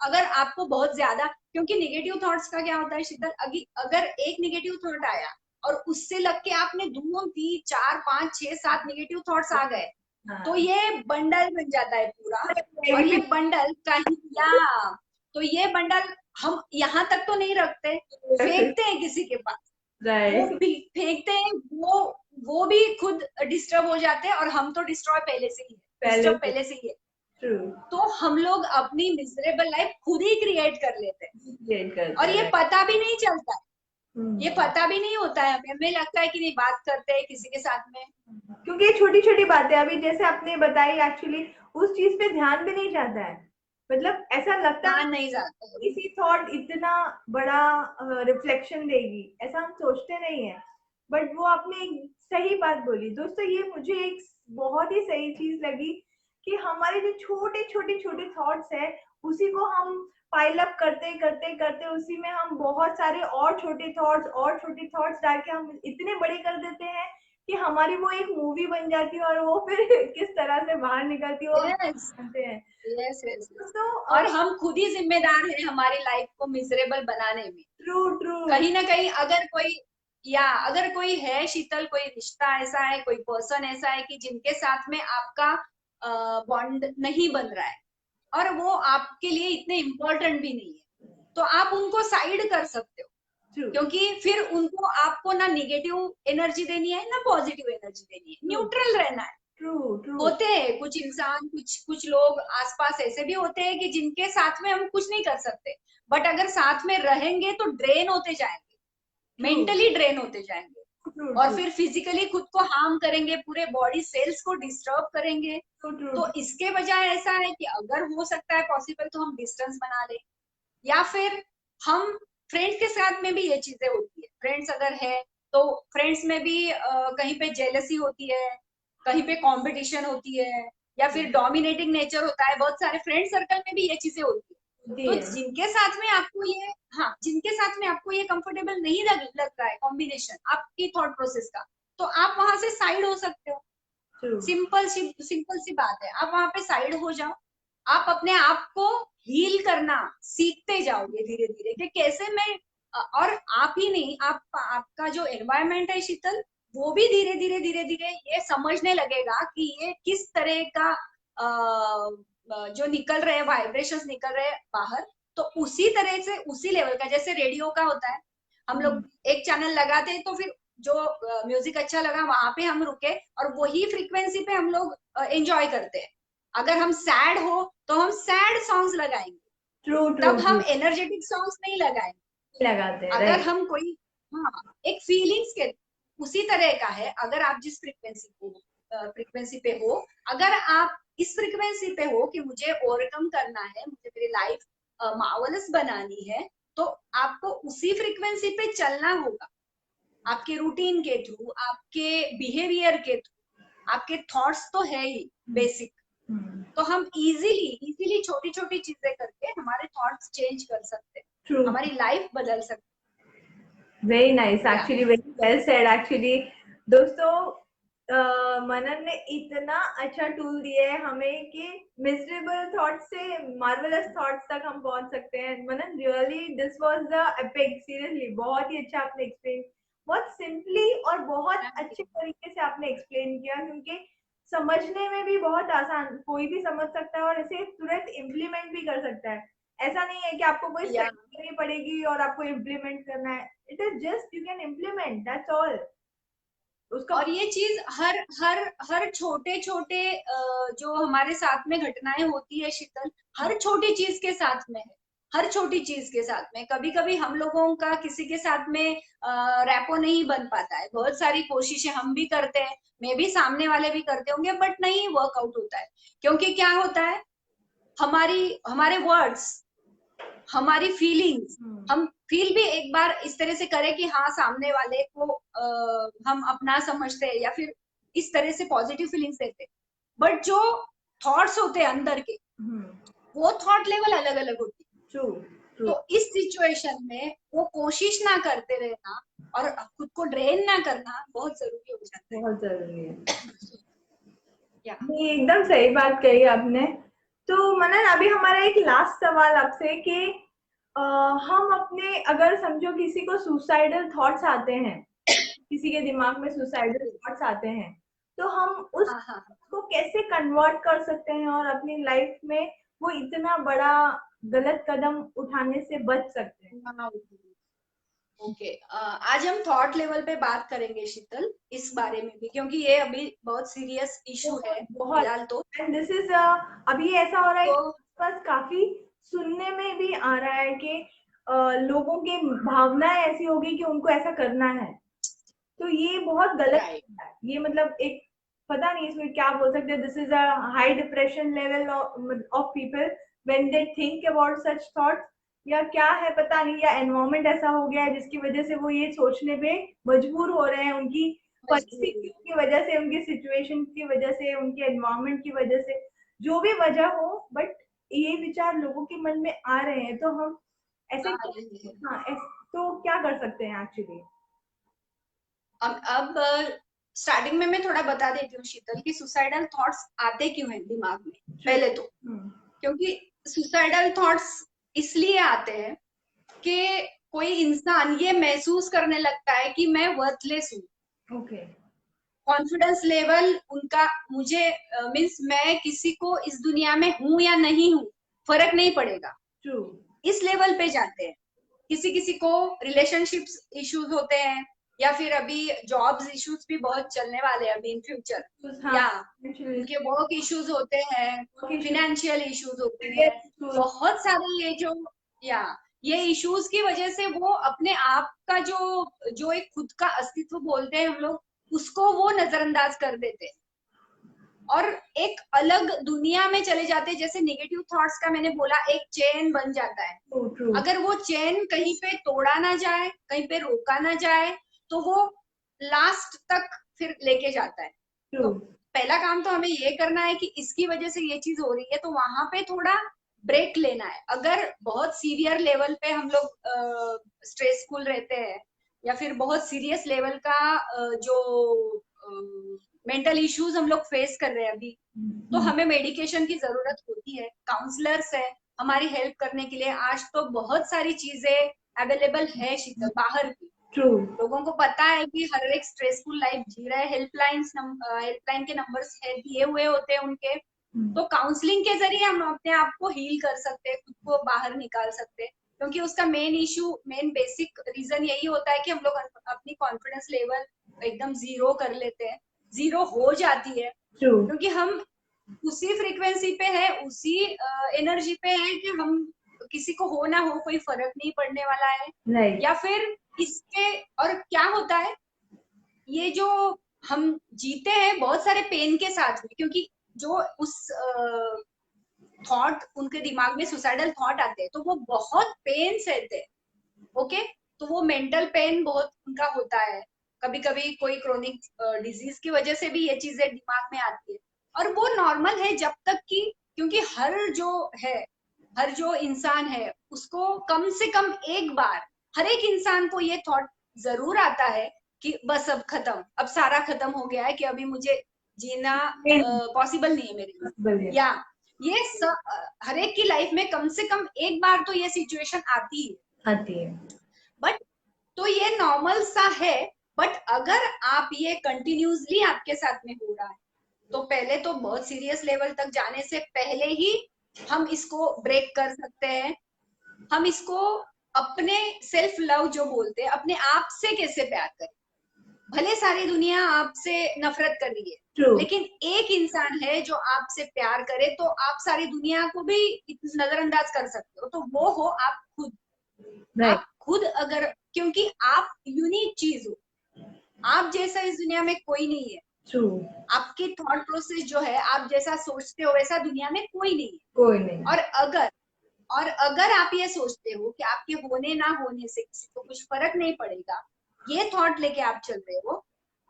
अगर आपको बहुत ज्यादा, क्योंकि निगेटिव थॉट्स का क्या होता है शीतल, अगर एक निगेटिव थॉट आया और उससे लग के आपने 2 3 4 5 6 7 निगेटिव थॉट्स आ गए तो हाँ। ये बंडल बन जाता है पूरा। और ये बंडल कहीं, या तो ये बंडल हम यहाँ तक तो नहीं रखते, फेंकते हैं किसी के पास, वो राइट। भी फेंकते हैं, वो भी खुद डिस्टर्ब हो जाते हैं और हम तो डिस्ट्रॉय पहले से ही है, पहले डिस्टर्ब से। पहले से ही है। ट्रू। तो हम लोग अपनी मिजरेबल लाइफ खुद ही क्रिएट कर लेते हैं क्रिएट और करते ये हैं। पता भी नहीं चलता है, ये हम्म। पता भी नहीं होता है हमें। हमें लगता है कि नहीं बात करते हैं किसी के साथ में। क्योंकि ये छोटी छोटी बातें अभी जैसे आपने बताई, एक्चुअली उस चीज पे ध्यान भी नहीं जाता है। मतलब ऐसा लगता ध्यान नहीं नहीं जाता है। किसी थॉट इतना बड़ा रिफ्लेक्शन देगी, ऐसा हम सोचते नहीं है। बट वो आपने एक सही बात बोली दोस्तों, ये मुझे एक बहुत ही सही चीज लगी कि हमारे जो छोटे छोटे छोटे थॉट्स है उसी को हम पाइल अप करते करते करते उसी में हम बहुत सारे और छोटे थॉट्स डाल के हम इतने बड़े कर देते हैं कि हमारी वो एक मूवी बन जाती है और वो फिर किस तरह से बाहर निकलती है वो हम यस जानते हैं। Yes yes yes. तो और हम खुद ही जिम्मेदार हैं हमारी लाइफ को मिजरेबल बनाने में। True true. कहीं ना कहीं अगर कोई, या अगर कोई है शीतल, कोई रिश्ता ऐसा है, कोई पर्सन ऐसा है कि जिनके साथ में आपका बॉन्ड नहीं बन रहा है और वो आपके लिए इतने इम्पोर्टेंट भी नहीं है, तो आप उनको साइड कर सकते हो। ट्रू क्योंकि फिर उनको आपको ना निगेटिव एनर्जी देनी है ना पॉजिटिव एनर्जी देनी है, ट्रू न्यूट्रल रहना है। True true. होते हैं कुछ इंसान, कुछ कुछ लोग आसपास ऐसे भी होते हैं कि जिनके साथ में हम कुछ नहीं कर सकते, बट अगर साथ में रहेंगे तो ड्रेन होते जाएंगे, ट्रू मेंटली ड्रेन होते जाएंगे, ट्रू और ट्रू फिर फिजिकली खुद को हार्म करेंगे, पूरे बॉडी सेल्स को डिस्टर्ब करेंगे। ट्रू ट्रू तो इसके बजाय ऐसा है कि अगर हो सकता है पॉसिबल तो हम डिस्टेंस बना ले, या फिर हम फ्रेंड्स के साथ में भी ये चीजें होती है। फ्रेंड्स अगर है तो फ्रेंड्स में भी कहीं पे जेलसी होती है, कहीं पे कंपटीशन होती है, या फिर डोमिनेटिंग नेचर होता है, बहुत सारे फ्रेंड सर्कल में भी ये चीजें होती है। तो है। जिनके साथ में आपको ये, हाँ, जिनके साथ में आपको ये कंफर्टेबल नहीं लग रहा है कॉम्बिनेशन आपकी थॉट प्रोसेस का, तो आप वहां से साइड हो सकते हो। ट्रू सिंपल सी बात है, आप वहां पे साइड हो जाओ। आप अपने आप को हील करना सीखते जाओगे धीरे धीरे कि कैसे मैं, और आप ही नहीं, आप आपका जो एनवायरमेंट है शीतल, वो भी धीरे धीरे ये समझने लगेगा कि ये किस तरह का जो निकल रहे वाइब्रेशंस निकल रहे बाहर। तो उसी तरह से उसी लेवल का, जैसे रेडियो का होता है, हम लोग एक चैनल लगाते हैं तो फिर जो म्यूजिक अच्छा लगा वहां पे हम रुके और वही फ्रीक्वेंसी पे हम लोग एंजॉय करते हैं। अगर हम सैड हो तो हम सैड सॉन्ग्स लगाएंगे, ट्रू ट्रू तब ट्रू हम एनर्जेटिक सॉन्ग्स नहीं लगाएंगे। लगाते हैं अगर राइट। हम कोई, हाँ, एक फीलिंग्स के उसी तरह का है। अगर आप जिस फ्रीक्वेंसी पे हो, अगर आप इस फ्रीक्वेंसी पे हो कि मुझे ओवरकम करना है, मुझे मेरी लाइफ मार्वलस बनानी है, तो आपको उसी फ्रीक्वेंसी पे चलना होगा। आपके रूटीन के थ्रू, आपके बिहेवियर के थ्रू, आपके थॉट्स तो है ही बेसिक। तो हम इजीली इजीली छोटी छोटी चीजें करके हमारे थॉट्स चेंज कर सकते हैं, ट्रू हमारी लाइफ बदल सकते वेरी नाइस हैं। या actually very well said actually. दोस्तों मनन ने इतना अच्छा टूल दिया है हमें कि मिजरेबल थॉट से मार्वेलस थॉट्स तक हम पहुंच सकते हैं। Manan really this was the epic, seriously बहुत ही अच्छा आपने एक्सप्लेन, बहुत सिंपली और बहुत अच्छे तरीके से आपने एक्सप्लेन किया, क्योंकि समझने में भी बहुत आसान, कोई भी समझ सकता है और इसे तुरंत इम्प्लीमेंट भी कर सकता है। ऐसा नहीं है कि आपको कोई या स्टडी करनी पड़ेगी और आपको इम्प्लीमेंट करना है। It is just you can implement, that's all. उसका और ये चीज हर हर हर छोटे छोटे जो हमारे साथ में घटनाएं होती है शीतल, हर छोटी चीज के साथ में है। हर छोटी चीज के साथ में कभी कभी हम लोगों का किसी के साथ में रैपो नहीं बन पाता है, बहुत सारी कोशिशें हम भी करते हैं, मे भी सामने वाले भी करते होंगे, बट नहीं वर्कआउट होता है। क्योंकि क्या होता है, हमारे वर्ड्स, हमारी फीलिंग्स, हम फील भी एक बार इस तरह से करें कि हाँ सामने वाले को हम अपना समझते हैं, या फिर इस तरह से पॉजिटिव फीलिंग्स देते हैं, बट जो थॉट्स होते हैं अंदर के, वो थॉट लेवल अलग अलग होती है। ट्रू ट्रू तो इस सिचुएशन में वो कोशिश ना करते रहना और खुद को ड्रेन ना करना बहुत जरूरी हो जाता है। बहुत जरूरी है। या नहीं, एकदम सही बात कही आपने। तो मनन अभी हमारा एक लास्ट सवाल आपसे कि हम अपने, अगर समझो किसी को सुसाइडल थॉट्स आते हैं, किसी के दिमाग में सुसाइडल थॉट्स आते हैं, तो हम उस हाँ हाँ को कैसे कन्वर्ट कर सकते हैं और अपनी लाइफ में वो इतना बड़ा गलत कदम उठाने से बच सकते हैं। हाँ। ओके, आज हम थॉट लेवल पे बात करेंगे शीतल, इस बारे में भी, क्योंकि ये अभी बहुत सीरियस इशू है बहुत। फिलहाल तो। एंड दिस इज अभी ऐसा हो रहा है तो कि बस काफी सुनने में भी आ रहा है कि लोगों की भावनाएं ऐसी होगी कि उनको ऐसा करना है। तो ये बहुत गलत राइट, है। ये मतलब एक, पता नहीं इसमें क्या बोल सकते हैं, this is a high depression level of people when they think about such thoughts, या क्या है पता नहीं, या एनवायरमेंट ऐसा हो गया है जिसकी वजह से वो ये सोचने पे मजबूर हो रहे हैं, उनकी मजबूरी। परिस्थितियों की वजह से, उनकी सिचुएशन की वजह से, उनके एनवायरमेंट की वजह से, जो भी वजह हो, बट ये विचार लोगों के मन में आ रहे हैं। तो हम ऐसे, आ रही है। हाँ तो क्या कर सकते हैं एक्चुअली। अब स्टार्टिंग में मैं थोड़ा बता देती हूँ शीतल कि सुसाइडल थॉट्स आते क्यों हैं दिमाग में। पहले तो क्योंकि सुसाइडल थॉट्स इसलिए आते हैं कि कोई इंसान ये महसूस करने लगता है कि मैं वर्थलेस हूँ। ओके। कॉन्फिडेंस लेवल उनका, मुझे मीन्स मैं किसी को इस दुनिया में हूं या नहीं हूं फर्क नहीं पड़ेगा, ट्रू। इस लेवल पे जाते हैं। किसी किसी को रिलेशनशिप्स इश्यूज होते हैं, या फिर अभी जॉब्स इश्यूज भी बहुत चलने वाले हैं अभी इन फ्यूचर, हाँ, या actually, उनके वर्क इश्यूज होते हैं, work issues, फिनेंशियल इश्यूज होते हैं, career issues, बहुत सारे ये जो, या ये इश्यूज की वजह से वो अपने आप का जो जो एक खुद का अस्तित्व बोलते हैं हम लोग, उसको वो नजरअंदाज कर देते हैं और एक अलग दुनिया में चले जाते हैं। जैसे नेगेटिव थॉट्स का मैंने बोला, एक चेन बन जाता है। true, true, अगर वो चेन कहीं पे तोड़ा ना जाए, कहीं पे रोका ना जाए, तो वो लास्ट तक फिर लेके जाता है। तो true, पहला काम तो हमें ये करना है कि इसकी वजह से ये चीज हो रही है, तो वहां पे थोड़ा ब्रेक लेना है। अगर बहुत सीवियर लेवल पे हम लोग स्ट्रेसफुल रहते हैं, या फिर बहुत सीरियस लेवल का जो मेंटल इश्यूज हम लोग फेस कर रहे हैं अभी, तो हमें मेडिकेशन की जरूरत होती है। काउंसलर्स है हमारी हेल्प करने के लिए। आज तो बहुत सारी चीजें अवेलेबल है शीतल, बाहर की। true, लोगों को पता है कि हर एक स्ट्रेसफुल लाइफ जी रहा है, हेल्पलाइन के नंबर्स है दिए हुए होते हैं उनके। तो काउंसलिंग के जरिए हम अपने आप को हील कर सकते हैं, खुद को बाहर निकाल सकते हैं। क्योंकि उसका main issue, main basic reason यही होता है कि हम लोग अपनी कॉन्फिडेंस लेवल एकदम जीरो कर लेते हैं, जीरो हो जाती है। true, क्योंकि हम उसी फ्रीक्वेंसी पे है, उसी एनर्जी पे है कि हम, किसी को हो ना हो कोई फर्क नहीं पड़ने वाला है। right, या फिर इसके, और क्या होता है, ये जो हम जीते हैं बहुत सारे पेन के साथ में, क्योंकि जो उस थॉट उनके दिमाग में सुसाइडल थॉट आते हैं तो वो बहुत पेन सहते हैं। ओके, तो वो मेंटल पेन बहुत उनका होता है। कभी कभी कोई क्रोनिक डिजीज की वजह से भी ये चीजें दिमाग में आती है, और वो नॉर्मल है जब तक कि, क्योंकि हर जो इंसान है उसको कम से कम एक बार, हर एक इंसान को ये थॉट जरूर आता है कि बस अब खत्म, अब सारा खत्म हो गया है, कि अभी मुझे जीना पॉसिबल नहीं है मेरे लिए। brilliant, या ये हर एक की लाइफ में कम से कम एक बार तो ये सिचुएशन आती है। आती है। बट तो ये नॉर्मल सा है। बट अगर आप ये कंटिन्यूसली आपके साथ में हो रहा है, तो पहले तो बहुत सीरियस लेवल तक जाने से पहले ही हम इसको ब्रेक कर सकते हैं। हम इसको अपने सेल्फ लव जो बोलते हैं, अपने आप से कैसे प्यार करें। भले सारी दुनिया आपसे नफरत कर रही है, True, लेकिन एक इंसान है जो आपसे प्यार करे, तो आप सारी दुनिया को भी नजरअंदाज कर सकते हो। तो वो हो आप खुद। right, आप खुद अगर, क्योंकि आप यूनिक चीज हो, आप जैसा इस दुनिया में कोई नहीं है। true, आपकी थॉट प्रोसेस जो है, आप जैसा सोचते हो वैसा दुनिया में कोई नहीं है। कोई नहीं, और अगर और अगर आप ये सोचते हो कि आपके होने ना होने से किसी को कुछ फर्क नहीं पड़ेगा, ये थॉट लेके आप चल रहे हो,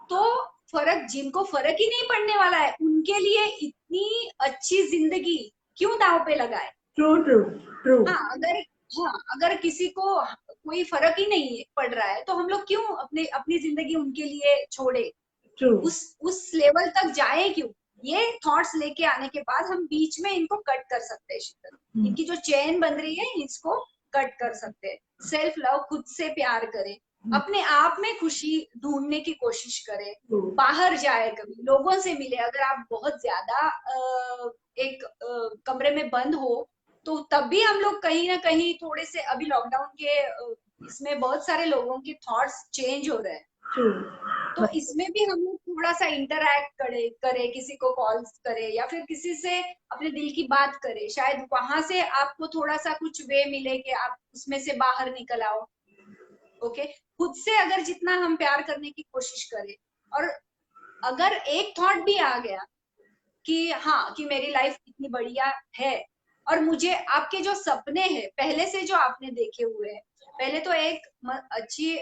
तो फर्क, जिनको फर्क ही नहीं पड़ने वाला है, उनके लिए इतनी अच्छी जिंदगी क्यों दांव पे लगाए। true, true, true, हाँ अगर हाँ अगर किसी को कोई फर्क ही नहीं पड़ रहा है, तो हम लोग क्यों अपनी जिंदगी उनके लिए छोड़े, true, उस लेवल तक जाए क्यों। ये थॉट्स लेके आने के बाद हम बीच में इनको कट कर सकते हैं शीतल। इनकी जो चेन बन रही है इसको कट कर सकते हैं। सेल्फ लव, खुद से प्यार करें, अपने आप में खुशी ढूंढने की कोशिश करें, true, बाहर जाए, कभी लोगों से मिले। अगर आप बहुत ज्यादा एक कमरे में बंद हो, तो तब भी हम लोग कहीं ना कहीं थोड़े से, अभी लॉकडाउन के इसमें बहुत सारे लोगों के थॉट्स चेंज हो रहे हैं, true, तो इसमें भी हम लोग थोड़ा सा इंटरैक्ट करे, किसी को कॉल करे, या फिर किसी से अपने दिल की बात करे। शायद वहां से आपको थोड़ा सा कुछ वे मिले कि आप उसमें से बाहर निकल आओ। ओके, खुद से अगर जितना हम प्यार करने की कोशिश करें, और अगर एक थॉट भी आ गया कि हाँ, कि मेरी लाइफ इतनी बढ़िया है, और मुझे, आपके जो सपने हैं पहले से जो आपने देखे हुए हैं, पहले तो एक अच्छी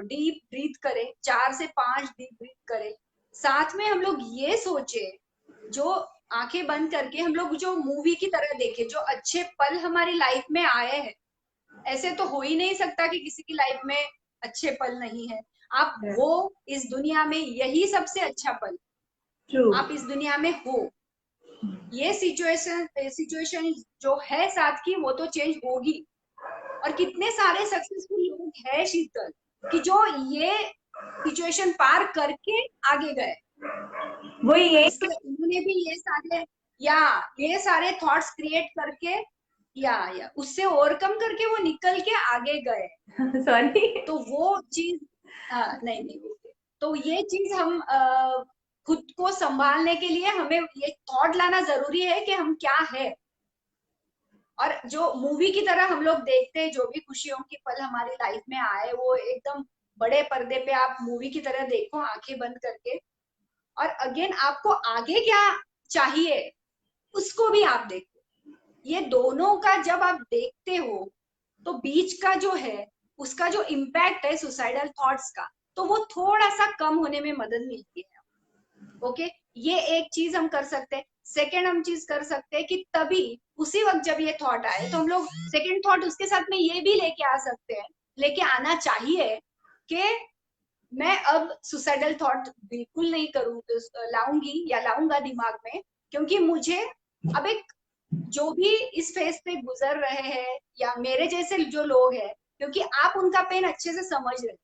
डीप ब्रीथ करे, 4 से 5 डीप ब्रीथ करे। साथ में हम लोग ये सोचे, जो आंखें बंद करके हम लोग जो मूवी की तरह देखे, जो अच्छे पल हमारी लाइफ में आए हैं। ऐसे तो हो ही नहीं सकता कि किसी की लाइफ में अच्छे पल नहीं है। आप हो इस दुनिया में, यही सबसे अच्छा पल। ट्रू। आप इस दुनिया में हो, ये सिचुएशन जो है साथ की, वो तो चेंज होगी। और कितने सारे सक्सेसफुल लोग हैं शीतल, कि जो ये सिचुएशन पार करके आगे गए। वही ये इसके उन्होंने भी ये सारे थॉट्स क्रिएट करके या उससे ओवरकम करके वो निकल के आगे गए। सॉरी। तो वो चीज, नहीं नहीं, तो ये चीज हम खुद को संभालने के लिए हमें ये थॉट लाना जरूरी है कि हम क्या है। और जो मूवी की तरह हम लोग देखते हैं, जो भी खुशियों की पल हमारी लाइफ में आए, वो एकदम बड़े पर्दे पे आप मूवी की तरह देखो, आंखें बंद करके। और अगेन आपको आगे क्या चाहिए, उसको भी आप देखो। ये दोनों का जब आप देखते हो, तो बीच का जो है, उसका जो इम्पैक्ट है सुसाइडल थॉट्स का, तो वो थोड़ा सा कम होने में मदद मिलती है। ओके, ये एक चीज हम कर सकते हैं। सेकेंड हम चीज कर सकते हैं कि तभी उसी वक्त जब ये थॉट आए, तो हम लोग सेकेंड थॉट उसके साथ में ये भी लेके आ सकते हैं, लेके आना चाहिए कि मैं अब सुसाइडल थॉट बिल्कुल नहीं करूँ, लाऊंगी या लाऊंगा दिमाग में, क्योंकि मुझे अब एक, जो भी इस फेज पे गुजर रहे हैं या मेरे जैसे जो लोग हैं, क्योंकि आप उनका पेन अच्छे से समझ रहे हैं,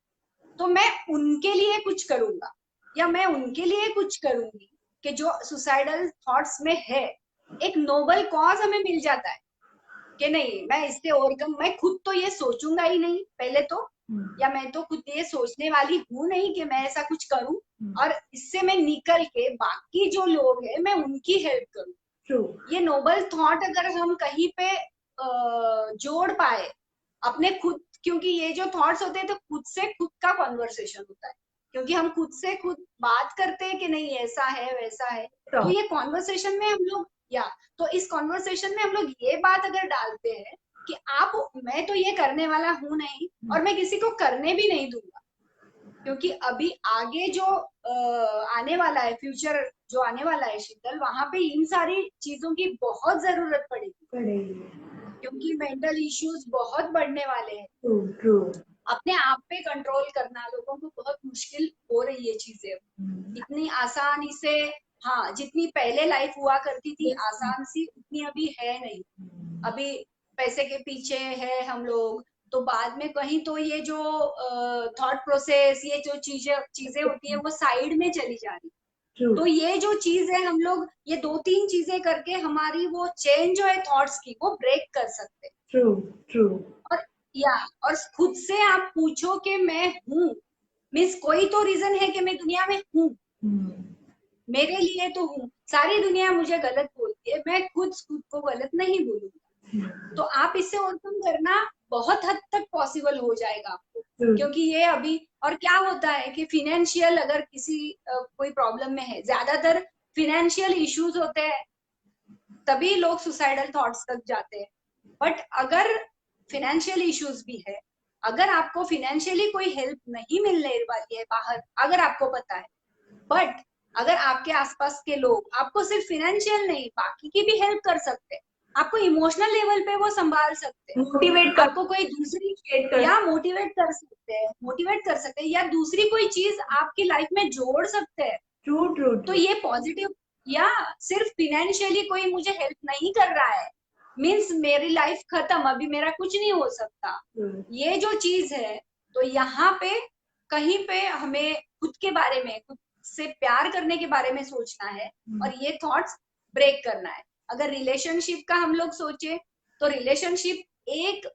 तो मैं उनके लिए कुछ करूंगा या मैं उनके लिए कुछ करूंगी कि जो सुसाइडल थॉट्स में है। एक नोबल कॉज हमें मिल जाता है कि नहीं, मैं इससे ओवरकम, मैं खुद तो ये सोचूंगा ही नहीं पहले तो, या मैं तो खुद ये सोचने वाली हूं नहीं कि मैं ऐसा कुछ करूं, और इससे मैं निकल के बाकी जो लोग हैं मैं उनकी हेल्प करूं। ट्रू। ये नोबल थॉट अगर हम कहीं पे जोड़ पाए अपने खुद, क्योंकि ये जो थॉट्स होते हैं तो खुद से खुद का कॉन्वर्सेशन होता है, क्योंकि हम खुद से खुद बात करते हैं कि नहीं ऐसा है वैसा है। तो ये कॉन्वर्सेशन में हम लोग, या तो इस कॉन्वर्सेशन में हम लोग ये बात अगर डालते हैं कि आप, मैं तो ये करने वाला हूं नहीं, और मैं किसी को करने भी नहीं दूंगा, क्योंकि अभी आगे जो आने वाला है, फ्यूचर जो आने वाला है शीतल, वहां पे इन सारी चीजों की बहुत जरूरत पड़ेगी, क्योंकि मेंटल इश्यूज बहुत बढ़ने वाले हैं। True true. अपने आप पे कंट्रोल करना लोगों को बहुत मुश्किल हो रही है चीजें इतनी आसानी से। हाँ, जितनी पहले लाइफ हुआ करती थी आसान सी, उतनी अभी है नहीं। अभी पैसे के पीछे है हम लोग, तो बाद में कहीं तो ये जो थॉट प्रोसेस, ये जो चीजें चीजें होती है, वो साइड में चली जा रही। ट्रू तो ये जो चीज है, हम लोग ये 2-3 चीजें करके हमारी वो चेंज जो है थॉट्स की, वो ब्रेक कर सकते हैं। True true. और या और खुद से आप पूछो कि मैं हूँ, मीन्स कोई तो रीजन है कि मैं दुनिया में हूँ, मेरे लिए तो हूँ। सारी दुनिया मुझे गलत बोलती है, मैं खुद खुद को गलत नहीं बोलूंगा। तो आप इससे ओवरकम करना बहुत हद तक पॉसिबल हो जाएगा आपको, क्योंकि ये अभी, और क्या होता है कि फिनेंशियल, अगर किसी कोई प्रॉब्लम में है, ज्यादातर फिनेंशियल इश्यूज होते हैं, तभी लोग सुसाइडल थॉट्स तक जाते हैं। बट अगर फिनेंशियल इश्यूज भी है, अगर आपको फिनेंशियली कोई हेल्प नहीं मिलने वाली है बाहर, अगर आपको पता है, बट अगर आपके आसपास के लोग आपको सिर्फ फिनेंशियल नहीं, बाकी की भी हेल्प कर सकते हैं, आपको इमोशनल लेवल पे वो संभाल सकते हैं, मोटिवेट आपको कोई दूसरी, या मोटिवेट कर सकते हैं, या दूसरी कोई चीज आपकी लाइफ में जोड़ सकते हैं। True true. तो ये पॉजिटिव, या सिर्फ फिनेंशियली कोई मुझे हेल्प नहीं कर रहा है, मीन्स मेरी लाइफ खत्म, अभी मेरा कुछ नहीं हो सकता, ये जो चीज है, तो यहाँ पे कहीं पे हमें खुद के बारे में, खुद से प्यार करने के बारे में सोचना है, और ये थॉट्स ब्रेक करना है। अगर रिलेशनशिप का हम लोग सोचे, तो रिलेशनशिप एक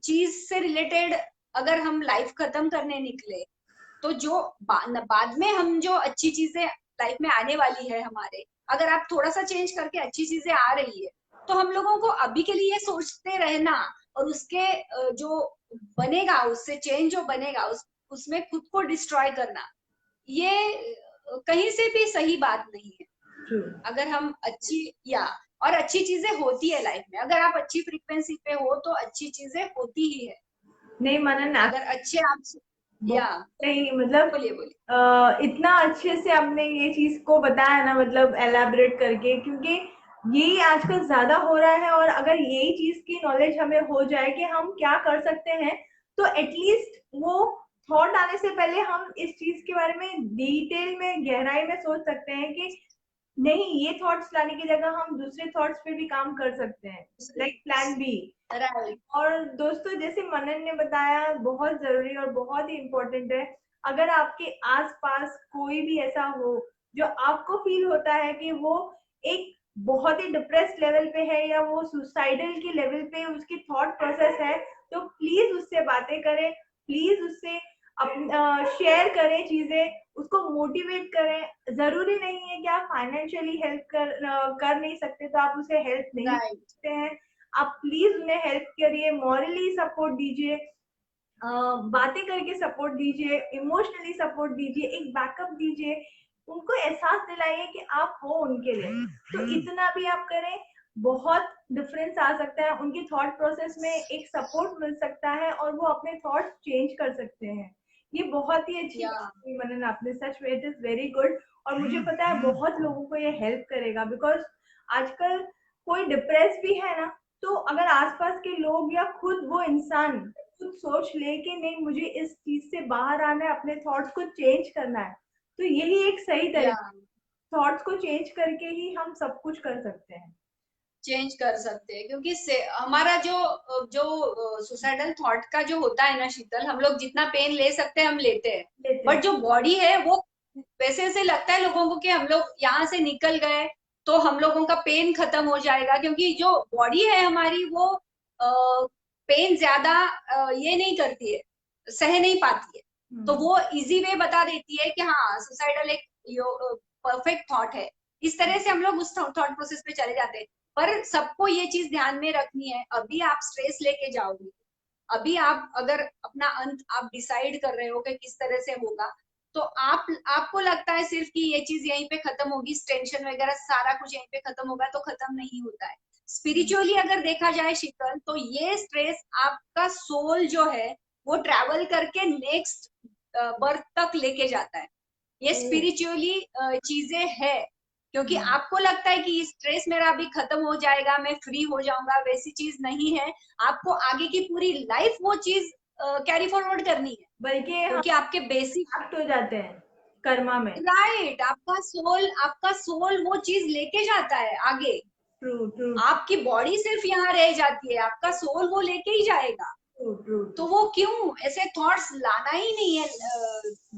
चीज से रिलेटेड, अगर हम लाइफ खत्म करने निकले, तो जो बाद में हम जो अच्छी चीजें लाइफ में आने वाली है हमारे, अगर आप थोड़ा सा चेंज करके अच्छी चीजें आ रही है, तो हम लोगों को अभी के लिए सोचते रहना, और उसके जो बनेगा, उससे चेंज जो बनेगा, उसमें खुद को डिस्ट्रॉय करना, ये कहीं से भी सही बात नहीं है। अगर हम अच्छी, या और अच्छी चीजें होती है लाइफ में, अगर आप अच्छी फ्रीक्वेंसी पे हो तो अच्छी चीजें होती ही है। नहीं मनन, अगर अच्छे आप, या नहीं मतलब बोलिए बोलिए। इतना अच्छे से आपने ये चीज को बताया ना, मतलब एलाबरेट करके, क्योंकि यही आजकल ज्यादा हो रहा है। और अगर यही चीज की नॉलेज हमें हो जाए कि हम क्या कर सकते हैं, तो एटलीस्ट वो थॉट आने से पहले हम इस चीज के बारे में डिटेल में गहराई में सोच सकते हैं कि नहीं, ये थॉट्स लाने की जगह हम दूसरे थॉट्स पे भी काम कर सकते हैं, लाइक प्लान बी। राइट। और दोस्तों, जैसे मनन ने बताया, बहुत जरूरी और बहुत ही इम्पोर्टेंट है, अगर आपके आसपास कोई भी ऐसा हो जो आपको फील होता है कि वो एक बहुत ही डिप्रेस्ड लेवल पे है या वो सुसाइडल की लेवल पे उसकी थॉट प्रोसेस है, तो प्लीज उससे बातें करें, प्लीज उससे शेयर करें चीजें, उसको मोटिवेट करें। जरूरी नहीं है कि आप फाइनेंशियली हेल्प कर नहीं सकते तो आप उसे हेल्प नहीं कर राइट। सकते हैं। आप प्लीज उन्हें हेल्प करिए, मॉरली सपोर्ट दीजिए, बातें करके सपोर्ट दीजिए, इमोशनली सपोर्ट दीजिए, एक बैकअप दीजिए, उनको एहसास दिलाइए कि आप हो उनके लिए। तो इतना भी आप करें, बहुत डिफरेंस आ सकता है, उनकी थॉट प्रोसेस में एक सपोर्ट मिल सकता है और वो अपने थॉट्स चेंज कर सकते हैं। ये बहुत ही अच्छी या बात की मनन आपने, सच में इट इज वेरी गुड। और मुझे पता है बहुत लोगों को ये हेल्प करेगा, बिकॉज आजकल कोई डिप्रेस भी है ना, तो अगर आसपास के लोग या खुद वो इंसान खुद सोच ले कि नहीं, मुझे इस चीज से बाहर आना है, अपने थॉट्स को चेंज करना है, तो यही एक सही या तरीका। थॉट्स को चेंज करके ही हम सब कुछ कर सकते हैं। चेंज कर सकते हैं, क्योंकि से हमारा जो जो सुसाइडल थॉट का जो होता है ना शीतल, हम लोग जितना पेन ले सकते हैं हम लेते हैं। लेते बट हैं। जो बॉडी है वो, वैसे ऐसे लगता है लोगों को कि हम लोग यहाँ से निकल गए तो हम लोगों का पेन खत्म हो जाएगा, क्योंकि जो बॉडी है हमारी वो पेन ज्यादा ये नहीं करती है, सह नहीं पाती है। तो हम्म। वो इजी वे बता देती है कि हाँ सुसाइडल एक परफेक्ट थॉट है। इस तरह से हम लोग उस थॉट प्रोसेस पे चले जाते हैं। पर सबको ये चीज ध्यान में रखनी है, अभी आप स्ट्रेस लेके जाओगे, अभी आप अगर अपना अंत आप डिसाइड कर रहे हो कि किस तरह से होगा, तो आपको लगता है सिर्फ कि ये चीज यहीं पे खत्म होगी, टेंशन वगैरह सारा कुछ यहीं पे खत्म होगा, तो खत्म नहीं होता है। स्पिरिचुअली अगर देखा जाए शीतल, तो ये स्ट्रेस आपका सोल जो है वो ट्रैवल करके नेक्स्ट बर्थ तक लेके जाता है। ये ओ। स्पिरिचुअली चीजें है, क्योंकि हम्म। आपको लगता है कि स्ट्रेस मेरा अभी खत्म हो जाएगा, मैं फ्री हो जाऊंगा, वैसी चीज नहीं है। आपको आगे की पूरी लाइफ वो चीज कैरी फॉरवर्ड करनी है, बल्कि हम क्योंकि आपके बेसिक, एक्ट हो जाते हैं कर्मा में। राइट, आपका सोल वो चीज लेके जाता है आगे। ट्रू ट्रू आपकी बॉडी सिर्फ यहाँ रह जाती है, आपका सोल वो लेके ही जाएगा। ट्रू ट्रू तो ट्रू। वो क्यों ऐसे थॉट्स लाना ही नहीं है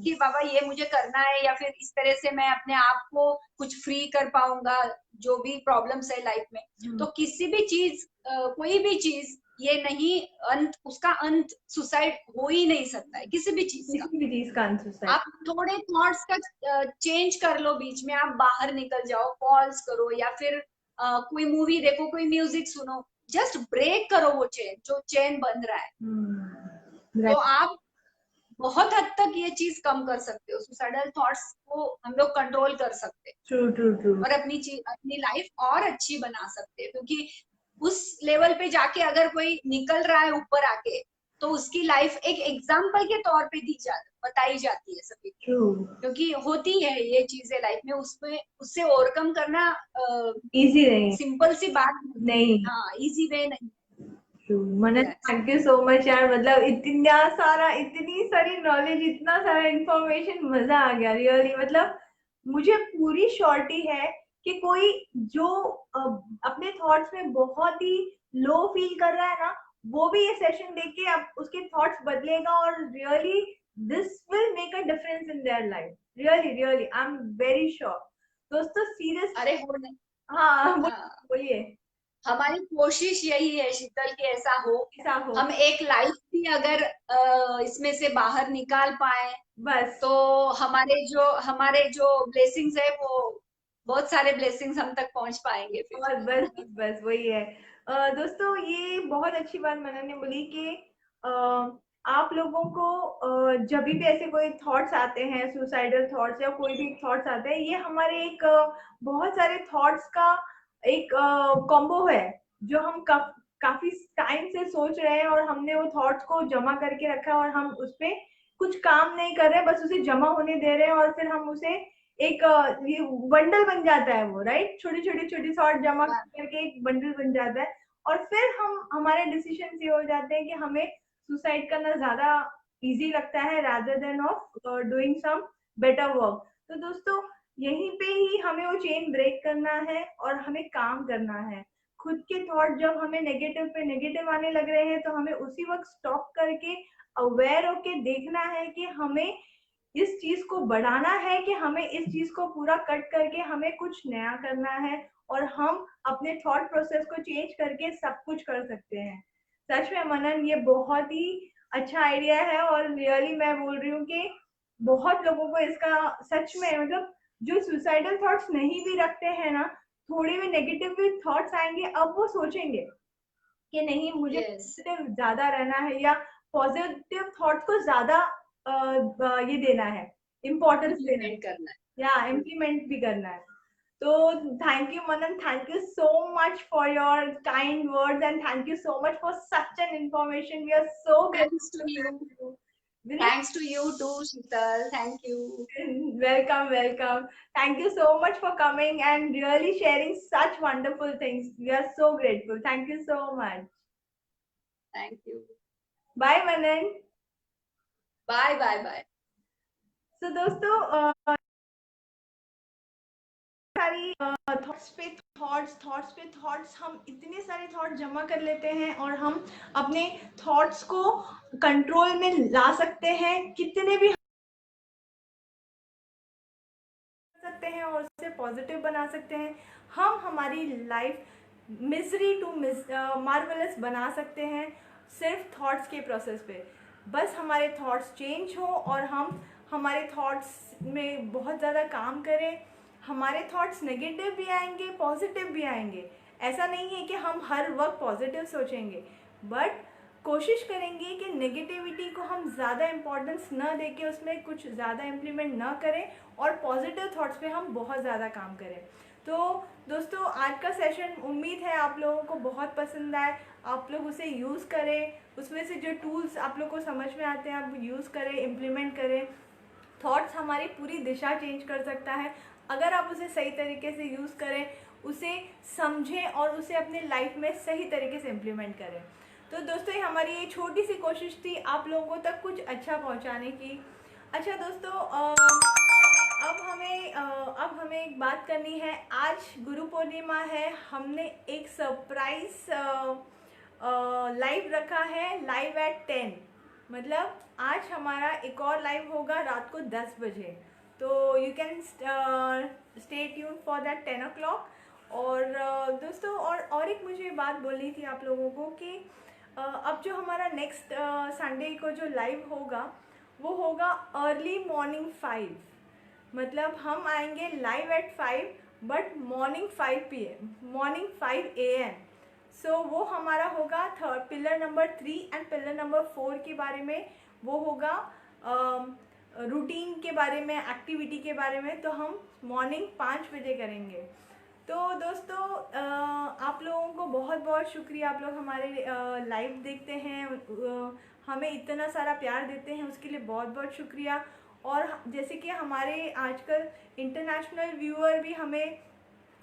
कि बाबा ये मुझे करना है, या फिर इस तरह से मैं अपने आप को कुछ फ्री कर पाऊंगा जो भी प्रॉब्लम्स है लाइफ में। तो किसी भी चीज कोई भी चीज ये नहीं, अंत उसका अंत सुसाइड हो ही नहीं सकता है किसी भी चीज का। किसी भी चीज का आंसर है। आप थोड़े थॉट्स का चेंज कर लो, बीच में आप बाहर निकल जाओ, कॉल्स करो, या फिर कोई मूवी देखो, कोई म्यूजिक सुनो, जस्ट ब्रेक करो वो चेन जो चेन बन रहा है। तो राइट। आप बहुत हद तक ये चीज कम कर सकते हो, सुसाइडल थॉट्स को हम लोग कंट्रोल कर सकते हैं ट्रू ट्रू ट्रू। और अपनी चीज अपनी लाइफ और अच्छी बना सकते हैं। क्योंकि उस लेवल पे जाके अगर कोई निकल रहा है ऊपर आके, तो उसकी लाइफ एक एग्जाम्पल के तौर पे बताई जाती है सभी को। ट्रू। क्योंकि होती है ये चीजें लाइफ में, उसमें उससे ओवरकम करना इजी नहीं। सिंपल सी बात नहीं है। नहीं। हाँ, इजी वे नहीं। True. Manan, yes. Thank you so much यार, मतलब इतना सारा, इतनी सारी नॉलेज, इतना सारा इंफॉर्मेशन, मजा आ गया रियली। मतलब मुझे पूरी श्योरिटी है कि कोई जो अपने थॉट्स में बहुत ही लो फील कर रहा है ना, वो भी ये सेशन देख के अब उसके थॉट्स बदलेगा और really this will make a difference in their life. Really really I am very sure. दोस्तों सीरियस। अरे हो नहीं। हाँ, हाँ, बोलिए। हमारी कोशिश यही है शीतल कि ऐसा हो, ऐसा हो। हम एक लाइफ भी अगर इसमें से बाहर निकाल पाए, बस। तो हमारे जो ब्लेसिंग्स है वो, बहुत सारे ब्लेसिंग्स हम तक पहुंच पाएंगे फिर। और बस बस बस वही है। दोस्तों, ये बहुत अच्छी बात मनन ने बोली कि अ, आप लोगों को जब भी ऐसे कोई थॉट्स आते हैं, सुसाइडल थॉट्स या कोई भी थॉट्स आते हैं, ये हमारे एक बहुत सारे थॉट्स का एक कॉम्बो है, जो हम काफी टाइम से सोच रहे हैं और हमने वो थॉट्स को जमा करके रखा है और हम उस पे कुछ काम नहीं कर रहे, बस उसे जमा होने दे रहे हैं और फिर हम उसे एक ये बंडल बन जाता है वो, राइट, छोटी छोटी छोटी शॉर्ट जमा करके एक बंडल बन जाता है। और फिर हम हमारे डिसीजन ये हो जाते हैं कि हमें सुसाइड करना ज्यादा इजी लगता है rather than of doing some better work। तो दोस्तों यहीं पे ही हमें वो चेन ब्रेक करना है और हमें काम करना है। खुद के थॉट जब हमें नेगेटिव पे नेगेटिव आने लग रहे हैं तो हमें उसी वक्त स्टॉप करके अवेयर होके देखना है कि हमें इस चीज को बढ़ाना है कि हमें इस चीज को पूरा कट करके हमें कुछ नया करना है और हम अपने थॉट प्रोसेस को चेंज करके सब कुछ कर सकते हैं। सच में मनन ये बहुत ही अच्छा आइडिया है और रियली मैं बोल रही हूँ कि बहुत लोगों को इसका सच में मतलब जो सुसाइडल थॉट्स नहीं भी रखते हैं ना, थोड़े भी नेगेटिव भी थॉट्स आएंगे अब वो सोचेंगे कि नहीं मुझे यस, पॉजिटिव ज्यादा रहना है या पॉजिटिव थॉट को ज्यादा ये देना है, इम्पोर्टेंस देना है इम्प्लीमेंट करना है। या इम्प्लीमेंट भी करना है। तो thank you Manan, thank you so much for your kind words and thank you so much for such an information. We are so thanks to grateful you, to you. Thanks to you too Sheetal, thank you. Welcome, welcome. Thank you so much for coming and really sharing such wonderful things. We are so grateful. Thank you so much. Thank you. Bye, Manan. Bye bye bye. So, दोस्तों सारी थॉट्स पे थॉट्स हम इतने सारे थॉट्स जमा कर लेते हैं और हम अपने थॉट्स को कंट्रोल में ला सकते हैं, कितने भी सकते हैं और उसे पॉजिटिव बना सकते हैं। हम हमारी लाइफ मिजरी टू मार्वलस बना सकते हैं सिर्फ थॉट्स के प्रोसेस पे। बस हमारे थॉट्स चेंज हो और हम हमारे थॉट्स में बहुत ज़्यादा काम करें। हमारे थॉट्स नेगेटिव भी आएंगे, पॉजिटिव भी आएंगे। ऐसा नहीं है कि हम हर वक्त पॉजिटिव सोचेंगे, बट कोशिश करेंगे कि नेगेटिविटी को हम ज़्यादा इम्पोर्टेंस न देके उसमें कुछ ज़्यादा इम्प्लीमेंट न करें और पॉजिटिव थॉट्स पे हम बहुत ज़्यादा काम करें। तो दोस्तों आज का सेशन उम्मीद है आप लोगों को बहुत पसंद आए, आप लोग उसे यूज़ करें, उसमें से जो टूल्स आप लोग को समझ में आते हैं आप यूज़ करें, इम्प्लीमेंट करें। थॉट्स हमारी पूरी दिशा चेंज कर सकता है अगर आप उसे सही तरीके से यूज़ करें, उसे समझें और उसे अपने लाइफ में सही तरीके से इम्प्लीमेंट करें। तो दोस्तों हमारी ये छोटी सी कोशिश थी आप लोगों तक कुछ अच्छा पहुंचाने की। अच्छा दोस्तों अब हमें एक बात करनी है। आज गुरु पूर्णिमा है, हमने एक सरप्राइज लाइव रखा है, लाइव एट 10। मतलब आज हमारा एक और लाइव होगा रात को 10 बजे। तो you can stay tune for that 10 o'clock। और दोस्तों और एक मुझे बात बोलनी थी आप लोगों को कि अब जो हमारा नेक्स्ट संडे को जो लाइव होगा वो होगा अर्ली मॉर्निंग 5। मतलब हम आएंगे live at 5 but morning 5 AM। सो वो हमारा होगा third pillar number 3 and pillar number 4 के बारे में। वो होगा रूटीन के बारे में, एक्टिविटी के बारे में। तो हम मॉर्निंग 5 बजे करेंगे। तो दोस्तों आप लोगों को बहुत बहुत शुक्रिया, आप लोग हमारे लाइव देखते हैं, हमें इतना सारा प्यार देते हैं, उसके लिए बहुत बहुत शुक्रिया। और जैसे कि हमारे आजकल इंटरनेशनल व्यूअर भी हमें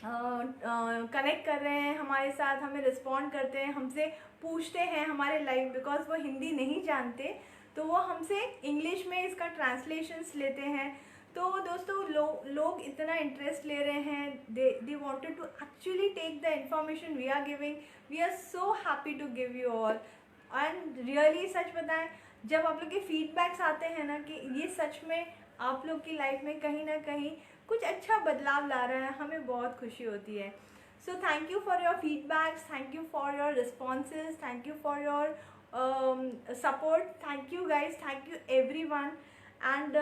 कनेक्ट कर रहे हैं हमारे साथ, हमें रिस्पॉन्ड करते हैं, हमसे पूछते हैं हमारे लाइव, बिकॉज वो हिंदी नहीं जानते तो वो हमसे इंग्लिश में इसका ट्रांसलेशंस लेते हैं। तो दोस्तों लोग इतना इंटरेस्ट ले रहे हैं, they wanted to actually take the information we are giving. We are so happy to give you all. And really सच बताएं, जब आप लोग के फीडबैक्स आते हैं ना कि ये सच में आप लोग की लाइफ में कहीं ना कहीं कुछ अच्छा बदलाव ला रहा है, हमें बहुत खुशी होती है। So thank you for your feedbacks, thank you for your responses, thank you for your support, thank you guys, thank you everyone. And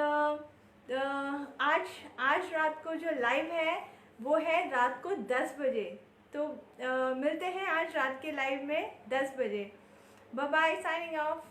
आज रात को जो लाइव है वो है रात को 10 बजे। तो मिलते हैं आज रात के लाइव में 10 बजे। Bye bye, signing of.